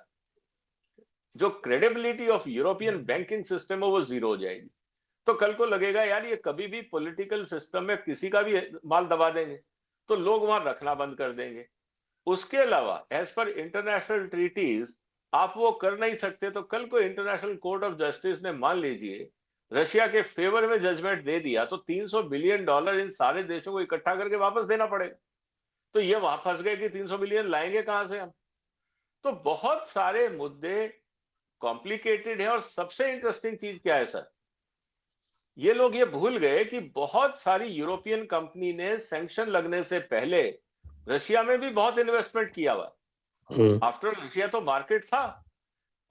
जो credibility of European banking system है वो जीरो हो जाएगी। तो कल को लगेगा यार ये कभी भी पॉलिटिकल सिस्टम में किसी का भी माल दबा देंगे, तो लोग वहां रखना बंद कर देंगे। उसके अलावा एज पर इंटरनेशनल ट्रीटीज आप वो कर नहीं सकते, तो कल को इंटरनेशनल कोर्ट ऑफ जस्टिस ने मान लीजिए रशिया के फेवर में जजमेंट दे दिया, तो $300 बिलियन इन सारे देशों को इकट्ठा करके वापस देना पड़ेगा। तो ये वहां फंस गए कि 300 बिलियन लाएंगे कहां से हम। तो बहुत सारे मुद्दे कॉम्प्लिकेटेड है, और सबसे इंटरेस्टिंग चीज क्या है सर, ये लोग ये भूल गए कि बहुत सारी यूरोपियन कंपनी ने सैंक्शन लगने से पहले रशिया में भी बहुत इन्वेस्टमेंट किया हुआ। आफ्टर रशिया तो मार्केट था,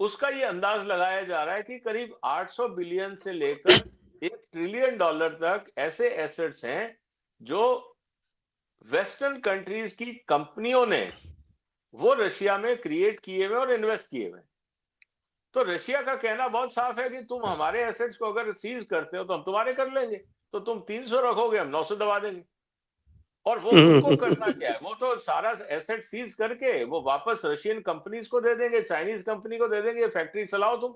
उसका ये अंदाज लगाया जा रहा है कि करीब 800 बिलियन से लेकर $1 ट्रिलियन तक ऐसे एसेट्स हैं जो वेस्टर्न कंट्रीज की कंपनियों ने वो रशिया में क्रिएट किए हुए और इन्वेस्ट किए हुए। तो रशिया का कहना बहुत साफ है कि तुम हमारे एसेट्स को अगर सीज करते हो तो हम तुम्हारे कर लेंगे, तो तुम 300 रखोगे हम 900 दबा देंगे। और वो उनको करना क्या है, वो तो सारा एसेट सीज करके वो वापस रशियन कंपनीज को दे देंगे, चाइनीज कंपनी को दे देंगे, फैक्ट्री चलाओ तुम,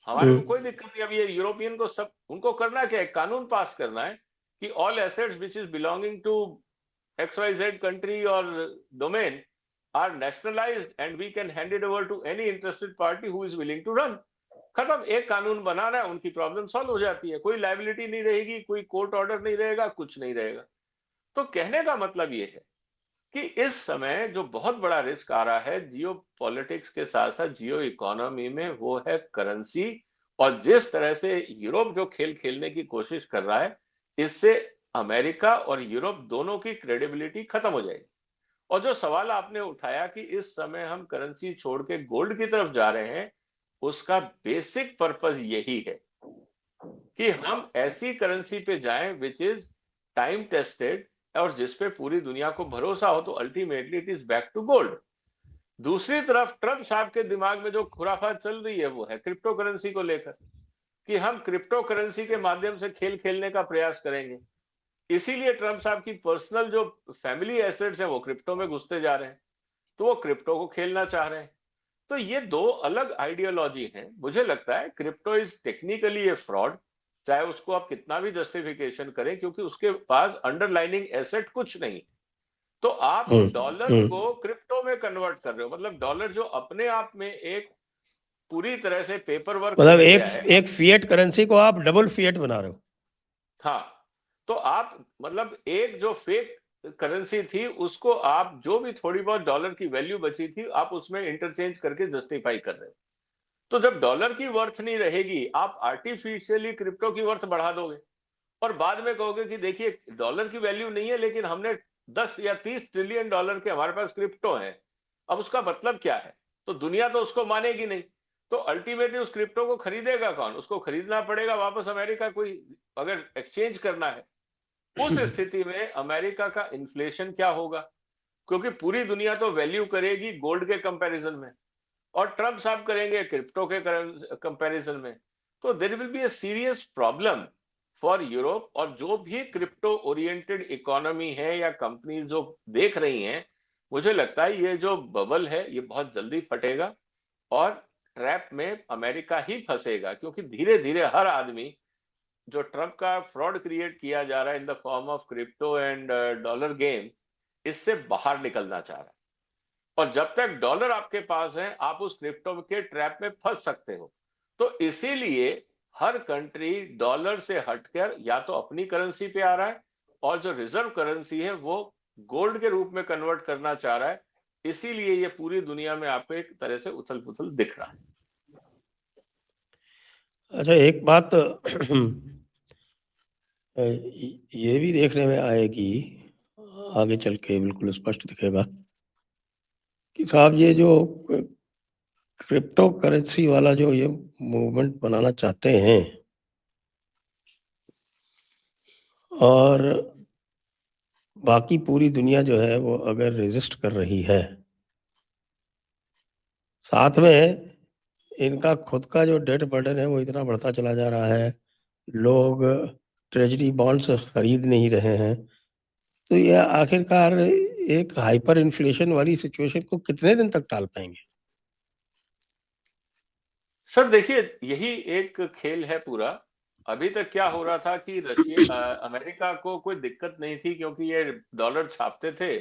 हमारे को कोई दिक्कत नहीं। अब ये यूरोपियन को सब उनको करना क्या है, कानून पास करना है कि all assets which is belonging to XYZ country और domain are nationalized and we can hand it over to any interested party who is willing to run। खत्म, एक कानून बनाना है, उनकी प्रॉब्लम सॉल्व हो जाती है, कोई लायबिलिटी नहीं रहेगी, कोई कोर्ट ऑर्डर नहीं रहेगा, कुछ नहीं रहेगा। तो कहने का मतलब ये है कि इस समय जो बहुत बड़ा रिस्क आ रहा है जियो पॉलिटिक्स के साथ साथ जियो इकोनॉमी में, वो है करेंसी। और जिस तरह से यूरोप जो खेल खेलने की कोशिश कर रहा है, इससे अमेरिका और यूरोप दोनों की क्रेडिबिलिटी खत्म हो जाएगी। और जो सवाल आपने उठाया कि इस समय हम करेंसी छोड़ के गोल्ड की तरफ जा रहे हैं, उसका बेसिक पर्पस यही है कि हम ऐसी करेंसी पे जाएं विच इज टाइम टेस्टेड और जिस पे पूरी दुनिया को भरोसा हो, तो ultimately it is back to gold. दूसरी तरफ ट्रम्प साहब के दिमाग में जो खुराफात चल रही है वो है क्रिप्टो करेंसी को लेकर, कि हम क्रिप्टो करेंसी के माध्यम से खेल खेलने का प्रयास करेंगे। इसीलिए ट्रम्प साहब की पर्सनल जो फैमिली एसेट्स हैं वो क्रिप्टो में घुसते जा रहे हैं, तो वो क्रिप्टो को खेलना चाह रहे हैं। तो ये दो अलग आइडियोलॉजी हैं। मुझे लगता है crypto is technically A fraud, चाहे उसको आप कितना भी जस्टिफिकेशन करें, क्योंकि उसके पास अंडरलाइनिंग एसेट कुछ नहीं। तो आप डॉलर को क्रिप्टो में कन्वर्ट कर रहे हो, मतलब डॉलर जो अपने आप में एक पूरी तरह से पेपर वर्क, मतलब एक फिएट करेंसी को आप डबल फिएट बना रहे हो। हाँ, तो आप मतलब एक जो फेक करेंसी थी उसको आप जो भी थोड़ी बहुत डॉलर की वैल्यू बची थी आप उसमें इंटरचेंज करके जस्टिफाई कर रहे हो। तो जब डॉलर की वर्थ नहीं रहेगी, आप आर्टिफिशियली क्रिप्टो की वर्थ बढ़ा दोगे और बाद में कहोगे कि देखिए डॉलर की वैल्यू नहीं है लेकिन हमने 10 या 30 ट्रिलियन डॉलर के हमारे पास क्रिप्टो है। अब उसका मतलब क्या है? तो दुनिया तो उसको मानेगी नहीं। तो अल्टीमेटली उस क्रिप्टो को खरीदेगा कौन? उसको खरीदना पड़ेगा वापस अमेरिका कोई अगर एक्सचेंज करना है। उस स्थिति में अमेरिका का इन्फ्लेशन क्या होगा? क्योंकि पूरी दुनिया तो वैल्यू करेगी गोल्ड के कंपैरिजन में और ट्रम्प साहब करेंगे क्रिप्टो के कंपैरिजन में। तो there will be a serious problem for Europe और जो भी क्रिप्टो ओरिएंटेड इकोनॉमी है या कंपनीज जो देख रही हैं, मुझे लगता है ये जो बबल है ये बहुत जल्दी फटेगा और ट्रैप में अमेरिका ही फंसेगा क्योंकि धीरे धीरे हर आदमी जो ट्रम्प का फ्रॉड क्रिएट किया जा रहा है in the form of crypto and dollar game, इससे बाहर निकलना चाह रहा है। और जब तक डॉलर आपके पास है आप उस क्रिप्टो के ट्रैप में फंस सकते हो। तो इसीलिए हर कंट्री डॉलर से हटकर या तो अपनी करेंसी पे आ रहा है और जो रिजर्व करेंसी है वो गोल्ड के रूप में कन्वर्ट करना चाह रहा है। इसीलिए ये पूरी दुनिया में आपको एक तरह से उथल पुथल दिख रहा है। अच्छा, एक बात ये भी देखने में आएगी, आगे चल के बिल्कुल स्पष्ट दिखेगा कि साहब ये जो क्रिप्टो करेंसी वाला जो ये मूवमेंट बनाना चाहते हैं और बाकी पूरी दुनिया जो है वो अगर रेजिस्ट कर रही है, साथ में इनका खुद का जो डेट बर्डन है वो इतना बढ़ता चला जा रहा है, लोग ट्रेजरी बॉन्ड्स खरीद नहीं रहे हैं, तो ये आखिरकार एक हाइपर इन्फ्लेशन वाली सिचुएशन को कितने दिन तक टाल पाएंगे? सर देखिए यही एक खेल है पूरा। अभी तक क्या हो रहा था कि रशिया अमेरिका को कोई दिक्कत नहीं थी क्योंकि ये डॉलर छापते थे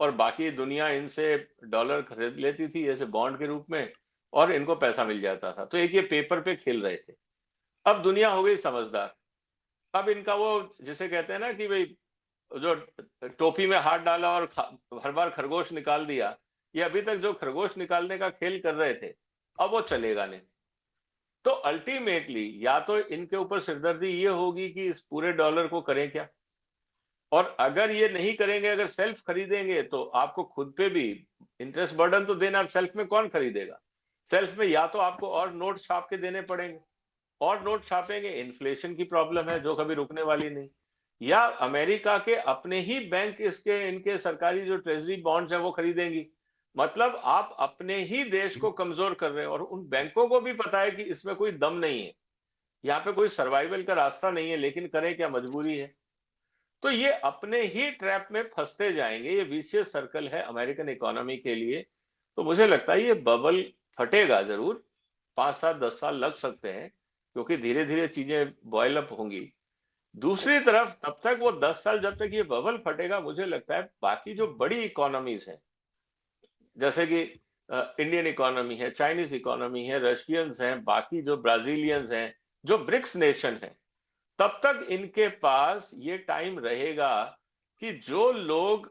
और बाकी दुनिया इनसे डॉलर खरीद लेती थी जैसे बॉन्ड के रूप में और इनको पैसा मिल जाता था। तो एक ये पेपर पे खेल रहे थे। अब दुनिया हो गई समझदार। अब इनका वो जिसे कहते हैं ना कि भाई जो टोपी में हाथ डाला और हर बार खरगोश निकाल दिया, ये अभी तक जो खरगोश निकालने का खेल कर रहे थे अब वो चलेगा नहीं। तो अल्टीमेटली या तो इनके ऊपर सिरदर्दी ये होगी कि इस पूरे डॉलर को करें क्या, और अगर ये नहीं करेंगे, अगर सेल्फ खरीदेंगे तो आपको खुद पे भी इंटरेस्ट बर्डन तो देना। सेल्फ में कौन खरीदेगा? सेल्फ में या तो आपको और नोट छाप के देने पड़ेंगे और नोट छापेंगे, इन्फ्लेशन की प्रॉब्लम है जो कभी रुकने वाली नहीं, या अमेरिका के अपने ही बैंक इसके इनके सरकारी जो ट्रेजरी बॉन्ड्स है वो खरीदेंगी। मतलब आप अपने ही देश को कमजोर कर रहे हैं और उन बैंकों को भी पता है कि इसमें कोई दम नहीं है, यहाँ पे कोई सर्वाइवल का रास्ता नहीं है, लेकिन करें क्या, मजबूरी है। तो ये अपने ही ट्रैप में फंसते जाएंगे। ये विशियस सर्कल है अमेरिकन इकोनॉमी के लिए। तो मुझे लगता है ये बबल फटेगा जरूर। 5 7 10 साल लग सकते हैं क्योंकि धीरे धीरे चीजें बॉयल अप होंगी। दूसरी तरफ तब तक वो 10 साल जब तक ये बबल फटेगा, मुझे लगता है बाकी जो बड़ी इकोनॉमीज हैं जैसे कि इंडियन इकोनॉमी है, चाइनीज इकोनॉमी है, रशियंस हैं, बाकी जो ब्राजीलियंस हैं, जो ब्रिक्स नेशन है, तब तक इनके पास ये टाइम रहेगा कि जो लोग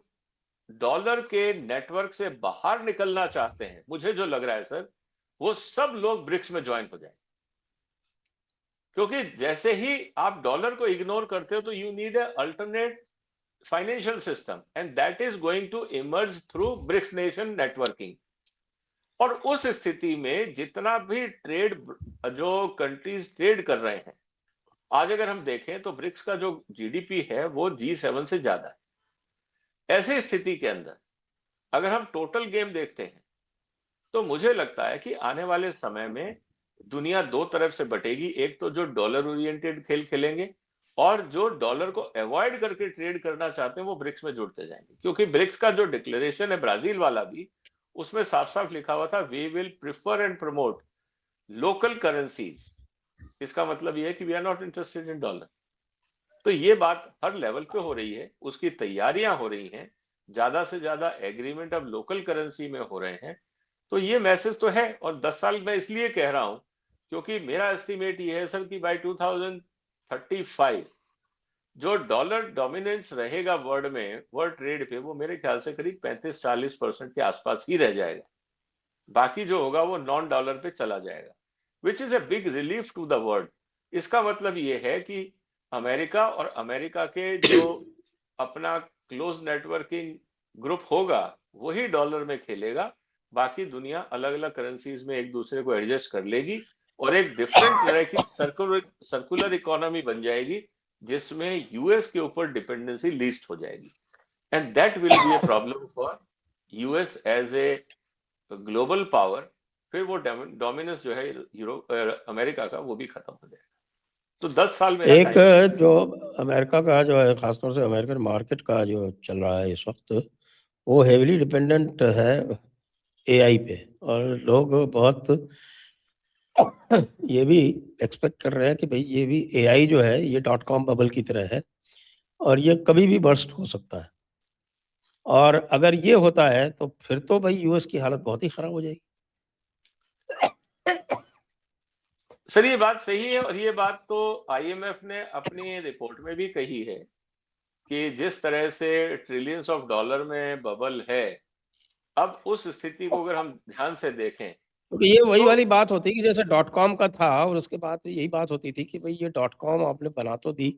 डॉलर के नेटवर्क से बाहर निकलना चाहते हैं, मुझे जो लग रहा है सर, वो सब लोग ब्रिक्स में ज्वाइन हो जाए। क्योंकि जैसे ही आप डॉलर को इग्नोर करते हो तो you need a alternate financial system and that is going to emerge through BRICS nation networking. और उस स्थिति में जितना भी ट्रेड जो कंट्रीज ट्रेड कर रहे हैं, आज अगर हम देखें तो ब्रिक्स का जो जीडीपी है वो G7 से ज्यादा है। ऐसी स्थिति के अंदर अगर हम टोटल गेम देखते हैं तो मुझे लगता है कि आने वाले समय में दुनिया दो तरफ से बटेगी। एक तो जो डॉलर ओरिएंटेड खेल खेलेंगे और जो डॉलर को अवॉइड करके ट्रेड करना चाहते हैं वो ब्रिक्स में जुड़ते जाएंगे। क्योंकि ब्रिक्स का जो डिक्लेरेशन है ब्राजील वाला भी, उसमें साफ साफ लिखा हुआ था we will prefer and promote local currencies. इसका मतलब ये है कि we are not interested in dollar. तो ये बात हर लेवल पे हो रही है, उसकी तैयारियां हो रही हैं, ज्यादा से ज्यादा एग्रीमेंट अब लोकल करेंसी में हो रहे हैं। तो ये मैसेज तो है। और 10 साल मैं इसलिए कह रहा हूं क्योंकि मेरा एस्टिमेट ये है सर कि बाय 2035 जो डॉलर डोमिनेंस रहेगा वर्ल्ड ट्रेड पे, वो मेरे ख्याल से करीब 35-40% के आसपास ही रह जाएगा। बाकी जो होगा वो नॉन डॉलर पे चला जाएगा, which is a big relief to the world. इसका मतलब ये है कि अमेरिका और अमेरिका के जो अपना क्लोज नेटवर्किंग ग्रुप होगा वही डॉलर में खेलेगा, बाकी दुनिया अलग अलग करेंसीज में एक दूसरे को एडजस्ट कर लेगी और एक डिफरेंट तरह की सर्कुलर इकोनॉमी बन जाएगी जिसमें यूएस के ऊपर डिपेंडेंसी लीस्ट हो जाएगी, and that will be a problem for US as a global power. फिर वो डोमिनेंस जो है यूरोप अमेरिका का, वो भी खत्म हो जाएगा। तो 10 साल मेरा एक टाइम। जो अमेरिका का जो है, खासतौर से अमेरिकन मार्केट का जो चल रहा है इस वक्त, वो हेविली डिपेंडेंट है एआई पे, और लोग बहुत ये भी एक्सपेक्ट कर रहे हैं कि भाई ये भी एआई जो है ये .com बबल की तरह है और ये कभी भी बर्स्ट हो सकता है, और अगर ये होता है तो फिर तो भाई यूएस की हालत बहुत ही खराब हो जाएगी। सर ये बात सही है, और ये बात तो आईएमएफ ने अपनी रिपोर्ट में भी कही है कि जिस तरह से ट्रिलियंस ऑफ डॉलर में बबल है, अब उस स्थिति को अगर हम ध्यान से देखें क्योंकि ये वही तो वाली बात होती है कि जैसे .com का था और उसके बाद यही बात होती थी कि भाई ये .com आपने बना तो दी,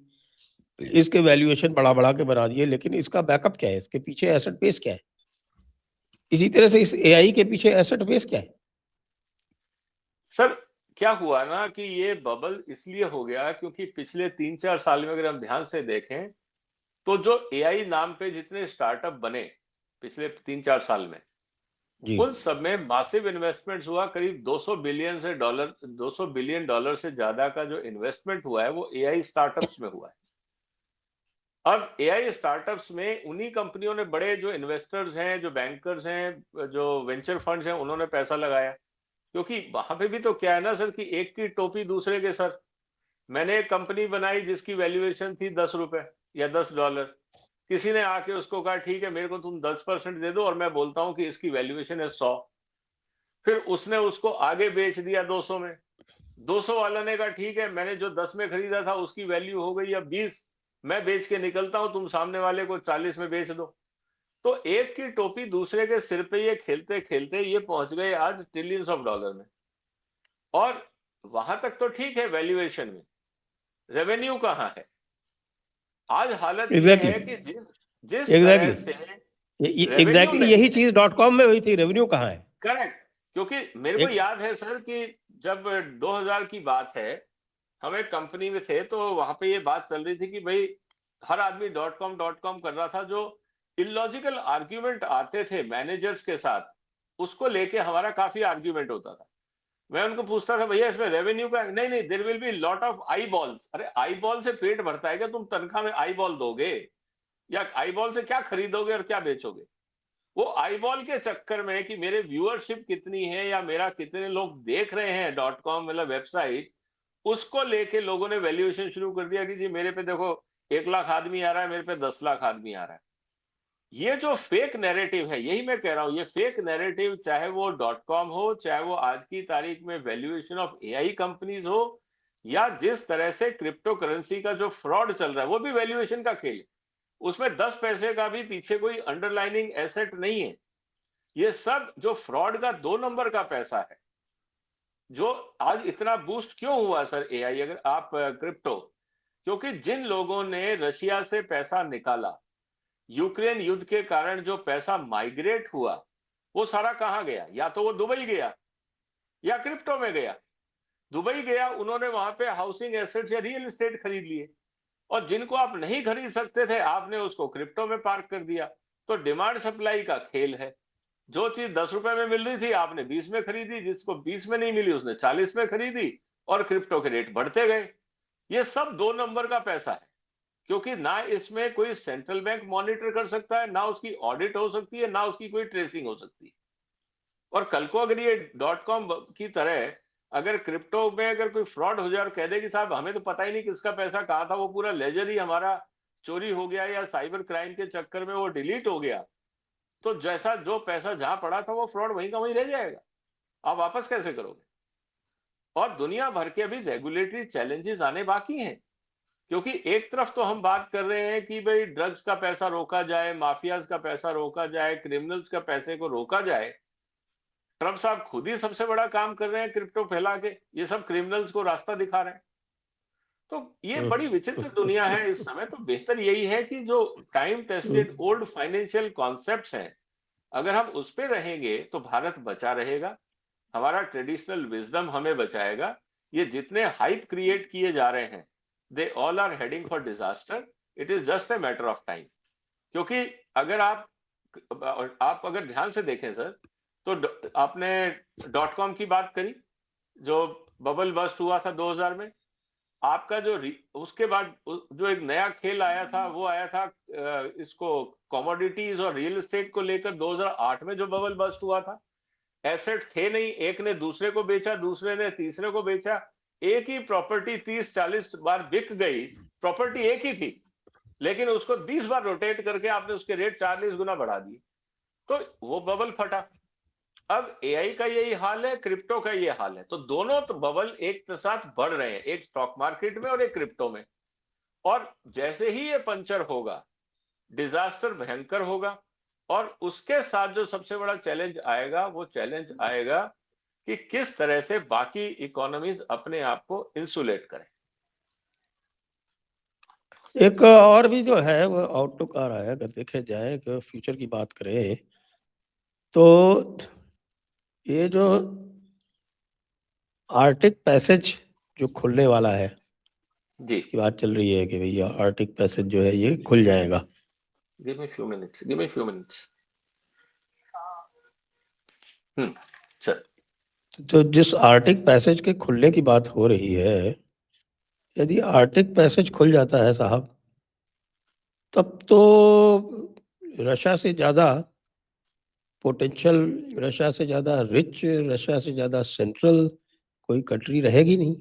इसके वैल्यूएशन बढ़ा के बना दिए, लेकिन इसका बैकअप क्या है, इसके पीछे एसेट बेस क्या है? इसी तरह से इस एआई के पीछे एसेट बेस क्या है? सर क्या हुआ ना कि ये बबल इसलिए हो गया क्योंकि पिछले 3-4 साल में अगर हम ध्यान से देखें तो जो एआई नाम पे जितने स्टार्टअप बने पिछले 3-4 साल में, जी। उन सब में मासिव इन्वेस्टमेंट्स हुआ। करीब 200 बिलियन डॉलर से ज्यादा का जो इन्वेस्टमेंट हुआ है वो एआई स्टार्टअप्स में हुआ है। अब एआई स्टार्टअप्स में उन्हीं कंपनियों ने, बड़े जो इन्वेस्टर्स हैं, जो बैंकर्स हैं, जो वेंचर फंड्स हैं, उन्होंने पैसा लगाया। क्योंकि वहां पे भी तो क्या है ना सर कि एक की टोपी दूसरे के सर। मैंने एक कंपनी बनाई जिसकी वैल्यूएशन थी $10 या $10। किसी ने आके उसको कहा ठीक है मेरे को तुम 10% दे दो और मैं बोलता हूं कि इसकी वैल्यूएशन है 100। फिर उसने उसको आगे बेच दिया 200 में। 200 वाला ने कहा ठीक है मैंने जो 10 में खरीदा था उसकी वैल्यू हो गई अब 20, मैं बेच के निकलता हूं, तुम सामने वाले को 40 में बेच दो। तो एक की टोपी दूसरे के सिर पे ये खेलते खेलते ये पहुंच गए आज ट्रिलियंस ऑफ डॉलर में। और वहां तक तो ठीक है वैल्यूएशन में, रेवेन्यू कहां है? आज हालत ये एग्जैक्टली है कि जिस जिस तरह एग्जैक्टली से रेवेन्यू एग्जैक्टली नहीं यही है। चीज .com में हुई थी, रेवेन्यू कहाँ है? करेक्ट। क्योंकि मेरे को एक याद है सर कि जब 2000 की बात है, हम एक कंपनी में थे तो वहां पे ये बात चल रही थी कि भाई हर आदमी .com कर रहा था। जो इलॉजिकल आर्ग्यूमेंट आते थे मैनेजर्स के साथ, उसको लेके हमारा काफी आर्ग्यूमेंट होता था। मैं उनको पूछता था भैया इसमें रेवेन्यू का, नहीं नहीं there will be lot of eyeballs. अरे आई बॉल से पेट भरता है क्या? तुम तनख्वाह में आई बॉल दोगे या आई बॉल से क्या खरीदोगे और क्या बेचोगे? वो आई बॉल के चक्कर में कि मेरे व्यूअरशिप कितनी है या मेरा कितने लोग देख रहे हैं .com मतलब वेबसाइट, उसको लेके लोगों ने वैल्यूएशन शुरू कर दिया कि जी मेरे पे देखो 1 लाख आदमी आ रहा है, मेरे पे 10 लाख आदमी आ रहा है। ये जो फेक नैरेटिव है, यही मैं कह रहा हूं, ये फेक नैरेटिव चाहे वो .com हो, चाहे वो आज की तारीख में वैल्यूएशन ऑफ एआई कंपनीज हो, या जिस तरह से क्रिप्टो करेंसी का जो फ्रॉड चल रहा है वो भी वैल्यूएशन का खेल है। उसमें 10 पैसे का भी पीछे कोई अंडरलाइनिंग एसेट नहीं है। ये सब जो फ्रॉड का 2 नंबर का पैसा है। जो आज इतना बूस्ट क्यों हुआ सर एआई, अगर आप क्रिप्टो, क्योंकि जिन लोगों ने रशिया से पैसा निकाला, यूक्रेन युद्ध के कारण जो पैसा माइग्रेट हुआ, वो सारा कहां गया? या तो वो दुबई गया या क्रिप्टो में गया। दुबई गया, उन्होंने वहां पे हाउसिंग एसेट्स या रियल एस्टेट खरीद लिए, और जिनको आप नहीं खरीद सकते थे आपने उसको क्रिप्टो में पार्क कर दिया। तो डिमांड सप्लाई का खेल है। जो चीज $10 में मिल रही थी आपने 20 में खरीदी, जिसको 20 में नहीं मिली उसने 40 में खरीदी, और क्रिप्टो के रेट बढ़ते गए। ये सब 2 नंबर का पैसा है, क्योंकि ना इसमें कोई सेंट्रल बैंक मॉनिटर कर सकता है, ना उसकी ऑडिट हो सकती है, ना उसकी कोई ट्रेसिंग हो सकती है। और कल को अगर ये .com की तरह अगर क्रिप्टो में अगर कोई फ्रॉड हो जाए और कह दे कि साहब हमें तो पता ही नहीं किसका पैसा कहाँ था, वो पूरा लेजर ही हमारा चोरी हो गया या साइबर क्राइम के चक्कर में वो डिलीट हो गया, तो जैसा जो पैसा जहां पड़ा था वो फ्रॉड वहीं का वहीं रह जाएगा। आप वापस कैसे करोगे? और दुनिया भर के अभी रेगुलेटरी चैलेंजेस आने बाकी हैं। क्योंकि एक तरफ तो हम बात कर रहे हैं कि भाई ड्रग्स का पैसा रोका जाए, माफियाज का पैसा रोका जाए, क्रिमिनल्स का पैसे को रोका जाए। ट्रंप साहब खुद ही सबसे बड़ा काम कर रहे हैं क्रिप्टो फैला के, ये सब क्रिमिनल्स को रास्ता दिखा रहे हैं। तो ये बड़ी विचित्र दुनिया है इस समय। तो बेहतर यही है कि जो time tested old financial concepts हैं, अगर हम उस पे रहेंगे तो भारत बचा रहेगा, हमारा ट्रेडिशनल विजडम हमें बचाएगा। ये जितने हाइप क्रिएट किए जा रहे हैं, they all are heading for disaster. It is just a matter of time. क्योंकि अगर आप अगर ध्यान से देखें सर, तो आपने .com की बात करी, जो बबल बस्ट हुआ था 2000 में। आपका जो उसके बाद जो एक नया खेल आया था, वो आया था इसको कमोडिटीज और रियल एस्टेट को लेकर 2008 में जो बबल बस्ट हुआ था। एसेट थे नहीं, एक ने दूसरे को बेचा, दूसरे ने तीसरे को बेचा, एक ही प्रॉपर्टी 30-40 बार बिक गई। प्रॉपर्टी एक ही थी, लेकिन उसको 20 बार रोटेट करके आपने उसके रेट 40 गुना बढ़ा दिए, तो वो बबल फटा। अब एआई का यही हाल है, क्रिप्टो का ये हाल है। तो दोनों तो बबल एक साथ बढ़ रहे हैं, एक स्टॉक मार्केट में और एक क्रिप्टो में। और जैसे ही ये पंचर होगा, डिजास्टर भयंकर होगा। और उसके साथ जो सबसे बड़ा चैलेंज आएगा, वो चैलेंज आएगा कि किस तरह से बाकी इकोनॉमीज अपने आप को इंसुलेट करें। एक और भी जो है वो आउटलुक आ रहा है, अगर देखे जाए कि फ्यूचर की बात करें तो ये जो आर्टिक पैसेज जो खुलने वाला है जी, इसकी बात चल रही है कि भैया आर्टिक पैसेज जो है ये खुल जाएगा। Give me few minutes. Sir, तो जिस आर्टिक पैसेज के खुलने की बात हो रही है, यदि आर्टिक पैसेज खुल जाता है साहब, तब तो रशिया से ज़्यादा पोटेंशियल, रशिया से ज़्यादा रिच, रशिया से ज़्यादा सेंट्रल कोई कंट्री रहेगी नहीं।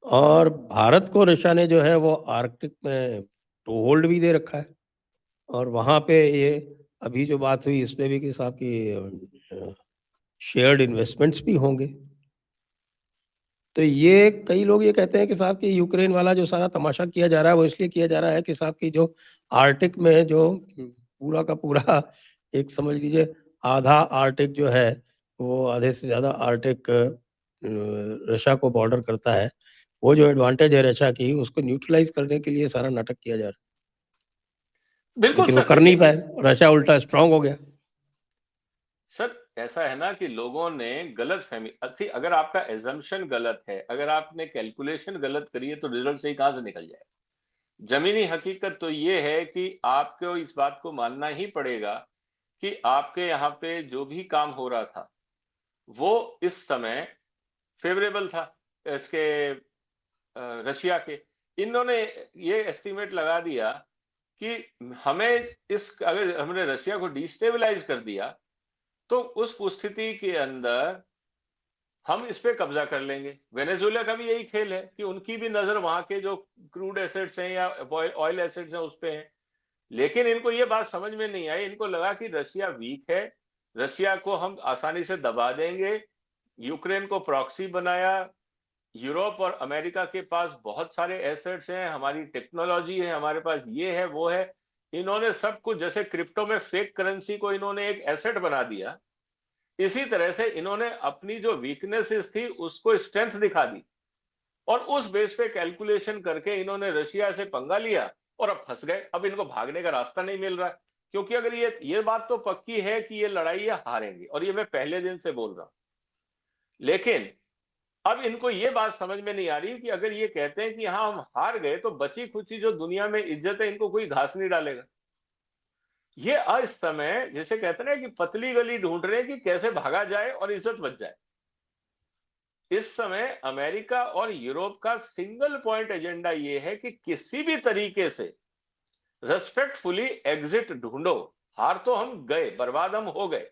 और भारत को रशिया ने जो है वो आर्कटिक में टो होल्ड भी दे रखा है। और वहाँ पे ये अभी जो बात हुई इसमें भी कि साहब की शेयर्ड इन्वेस्टमेंट्स भी होंगे। तो ये कई लोग ये कहते हैं कि साहब कि यूक्रेन वाला जो सारा तमाशा किया जा रहा है वो इसलिए किया जा रहा है कि साहब की जो आर्टिक में जो पूरा का पूरा एक समझ लीजिए आधा आर्टिक जो है, वो आधे से ज़्यादा आर्टिक रशिया को बॉर्डर करता है। वो जो एडवांटेज है रशिया की, उसको न्यूट्रलाइज करने के लिए सारा नाटक किया जा रहा है, बिल्कुल लेकिन वो सर। कर नहीं देखिए पाए, रशिया उल्टा स्ट्रांग हो गया। सर, ऐसा है ना कि लोगों ने गलत फहमी, अच्छी, अगर आपका एजम्पशन गलत है, अगर आपने कैलकुलेशन गलत करी है, तो रिजल्ट सही कहां से निकल जाए। जमीनी हकीकत तो ये है कि आपको इस बात को मानना ही पड़ेगा कि आपके यहाँ पे जो भी काम हो रहा था वो इस समय फेवरेबल था इसके रशिया के। इन्होंने ये एस्टिमेट लगा दिया कि हमें अगर हमने रशिया को डिस्टेबलाइज कर दिया, तो उस स्थिति के अंदर हम इस पे कब्जा कर लेंगे। वेनेजुएला का भी यही खेल है कि उनकी भी नजर वहां के जो क्रूड एसेट्स हैं या ऑयल एसेट्स हैं उस पे है। लेकिन इनको ये बात समझ में नहीं आई। इनको लगा कि रशिया वीक है, रशिया को हम आसानी से दबा देंगे। यूक्रेन को प्रॉक्सी बनाया। यूरोप और अमेरिका के पास बहुत सारे एसेट्स हैं, हमारी टेक्नोलॉजी है, हमारे पास ये है वो है। इन्होंने सब कुछ, जैसे क्रिप्टो में फेक करेंसी को इन्होंने एक एसेट बना दिया, इसी तरह से इन्होंने अपनी जो वीकनेसेस थी उसको स्ट्रेंथ दिखा दी। और उस बेस पे कैलकुलेशन करके इन्होंने रशिया से पंगा लिया और अब फंस गए। अब इनको भागने का रास्ता नहीं मिल रहा है, क्योंकि अगर ये बात तो पक्की है कि ये लड़ाई ये हारेंगे, और ये मैं पहले दिन से बोल रहा हूं। लेकिन अब इनको ये बात समझ में नहीं आ रही कि अगर ये कहते हैं कि हाँ हम हार गए, तो बची खुची जो दुनिया में इज्जत है इनको कोई घास नहीं डालेगा। ये इस समय जैसे कहते हैं ना कि पतली गली ढूंढ रहे हैं कि कैसे भागा जाए और इज्जत बच जाए। इस समय अमेरिका और यूरोप का सिंगल पॉइंट एजेंडा यह है कि किसी भी तरीके से रेस्पेक्टफुली एग्जिट ढूंढो। हार तो हम गए, बर्बाद हम हो गए,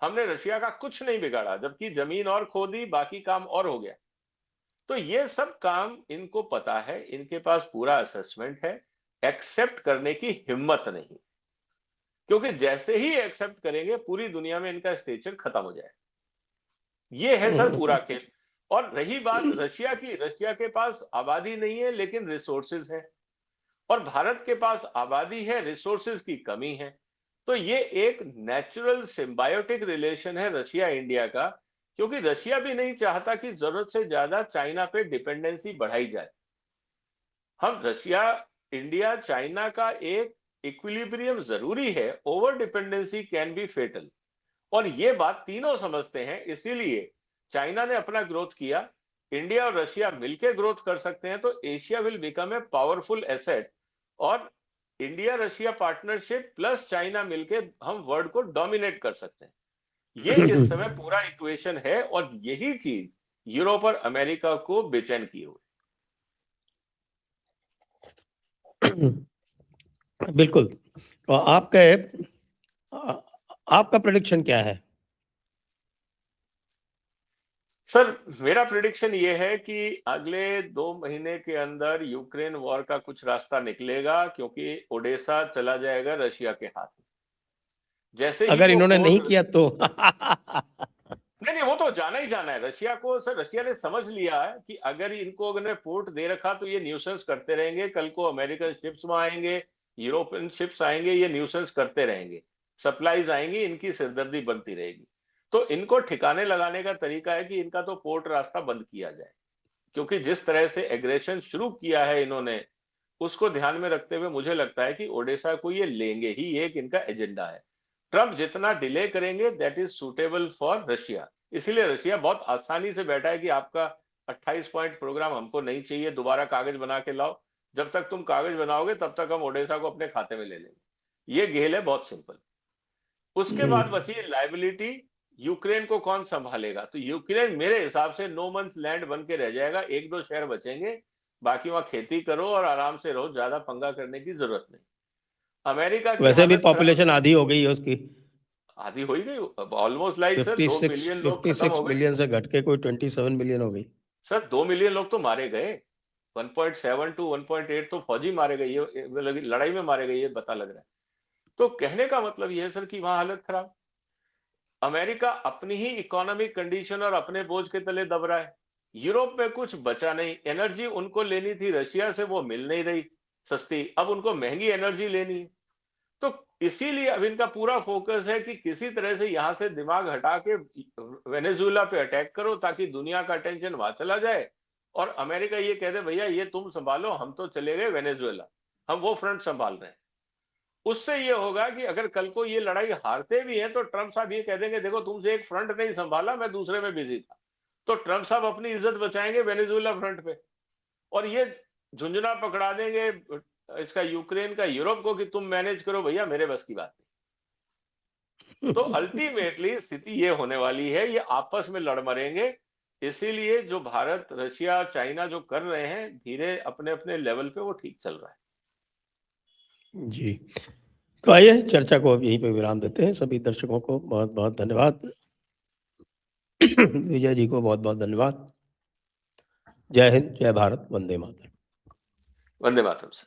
हमने रशिया का कुछ नहीं बिगाड़ा, जबकि जमीन और खो दी, बाकी काम और हो गया। तो ये सब काम इनको पता है, इनके पास पूरा असेसमेंट है। एक्सेप्ट करने की हिम्मत नहीं, क्योंकि जैसे ही एक्सेप्ट करेंगे पूरी दुनिया में इनका स्टेचर खत्म हो जाए। ये है सर पूरा खेल। और रही बात रशिया की, रशिया के पास आबादी नहीं है लेकिन रिसोर्सेज है, और भारत के पास आबादी है, रिसोर्सेज की कमी है। तो ये एक नेचुरल सिम्बायोटिक रिलेशन है रशिया इंडिया का, क्योंकि रशिया भी नहीं चाहता कि जरूरत से ज्यादा चाइना पे डिपेंडेंसी बढ़ाई जाए। हम रशिया, इंडिया, चाइना का एक इक्विलिब्रियम जरूरी है, over dependency can be fatal, और ये बात तीनों समझते हैं। इसीलिए चाइना ने अपना ग्रोथ किया, इंडिया और रशिया मिलकर ग्रोथ कर सकते हैं, तो Asia will become a powerful asset, और India Russia partnership plus China मिलकर हम वर्ल्ड को डोमिनेट कर सकते हैं। ये इस समय पूरा इक्वेशन है, और यही चीज यूरोप और अमेरिका को बेचैन की हुई। बिल्कुल। तो आपका प्रेडिक्शन क्या है? सर, मेरा प्रिडिक्शन ये है कि अगले 2 महीने के अंदर यूक्रेन वॉर का कुछ रास्ता निकलेगा, क्योंकि ओडेसा चला जाएगा रशिया के हाथ में। जैसे ही अगर वो इन्होंने नहीं पोर्ट, किया तो नहीं, वो तो जाना ही जाना है रशिया को। सर, रशिया ने समझ लिया है कि अगर इनको अगर पोर्ट दे रखा तो ये न्यूसेंस करते रहेंगे, कल को अमेरिकन शिप्स में आएंगे, यूरोपियन शिप्स आएंगे, ये न्यूसेंस करते रहेंगे, सप्लाईज आएंगी, इनकी सिरदर्दी बनती रहेगी। तो इनको ठिकाने लगाने का तरीका है कि इनका तो पोर्ट रास्ता बंद किया जाए, क्योंकि जिस तरह से एग्रेशन शुरू किया है इन्होंने, उसको ध्यान में रखते हुए मुझे लगता है कि ओडेसा को ये लेंगे ही, एक इनका एजेंडा है। ट्रंप जितना डिले करेंगे that is suitable for Russia. इसीलिए रशिया बहुत आसानी से बैठा है कि आपका 28 पॉइंट प्रोग्राम हमको नहीं चाहिए, दोबारा कागज बना के लाओ, जब तक तुम कागज बनाओगे तब तक हम ओडेसा को अपने खाते में ले लेंगे। ये गेल है, बहुत सिंपल। उसके बाद बची लाइबिलिटी, यूक्रेन को कौन संभालेगा? तो यूक्रेन मेरे हिसाब से नो मंस लैंड बन के रह जाएगा, 1-2 शहर बचेंगे, बाकी वहां खेती करो और आराम से रहो, ज्यादा पंगा करने की जरूरत नहीं। अमेरिका की वैसे भी हालत खराब, पॉपुलेशन आधी हो गई है उसकी। आधी हो ही गई, ऑलमोस्ट लाइक सर 2 मिलियन लोग खत्म 56 हो गए। मिलियन से घट के कोई 27 मिलियन हो गई। सर 2 मिलियन लोग तो मारे गए, 1.7 टू 1.8 तो फौजी मारे गए, ये लड़ाई में मारे गए, ये पता लग रहा है। तो कहने का मतलब ये है सर कि वहां हालत खराब। अमेरिका अपनी ही इकोनॉमिक कंडीशन और अपने बोझ के तले दब रहा है। यूरोप में कुछ बचा नहीं, एनर्जी उनको लेनी थी रशिया से, वो मिल नहीं रही सस्ती, अब उनको महंगी एनर्जी लेनी है। तो इसीलिए अब इनका पूरा फोकस है कि किसी तरह से यहां से दिमाग हटा के वेनेजुएला पे अटैक करो, ताकि दुनिया का अटेंशन वहां चला जाए, और अमेरिका ये कह दे भैया ये तुम संभालो, हम तो चले गए वेनेजुएला, हम वो फ्रंट संभाल रहे हैं। उससे ये होगा कि अगर कल को ये लड़ाई हारते भी हैं तो ट्रंप साहब ये कह देंगे देखो तुमसे एक फ्रंट नहीं संभाला, मैं दूसरे में बिजी था। तो ट्रंप साहब अपनी इज्जत बचाएंगे वेनेजुएला फ्रंट पे, और ये झुंझुना पकड़ा देंगे इसका यूक्रेन का यूरोप को कि तुम मैनेज करो भैया, मेरे बस की बात नहीं। तो अल्टीमेटली स्थिति ये होने वाली है, ये आपस में लड़ मरेंगे। इसीलिए जो भारत, रशिया, चाइना जो कर रहे हैं धीरे अपने अपने लेवल पे, वो ठीक चल रहा है। जी, तो आइए चर्चा को अब यहीं पे विराम देते हैं। सभी दर्शकों को बहुत बहुत धन्यवाद। विजय जी को बहुत बहुत धन्यवाद। जय हिंद, जय भारत, वंदे मातरम। वंदे मातरम सर।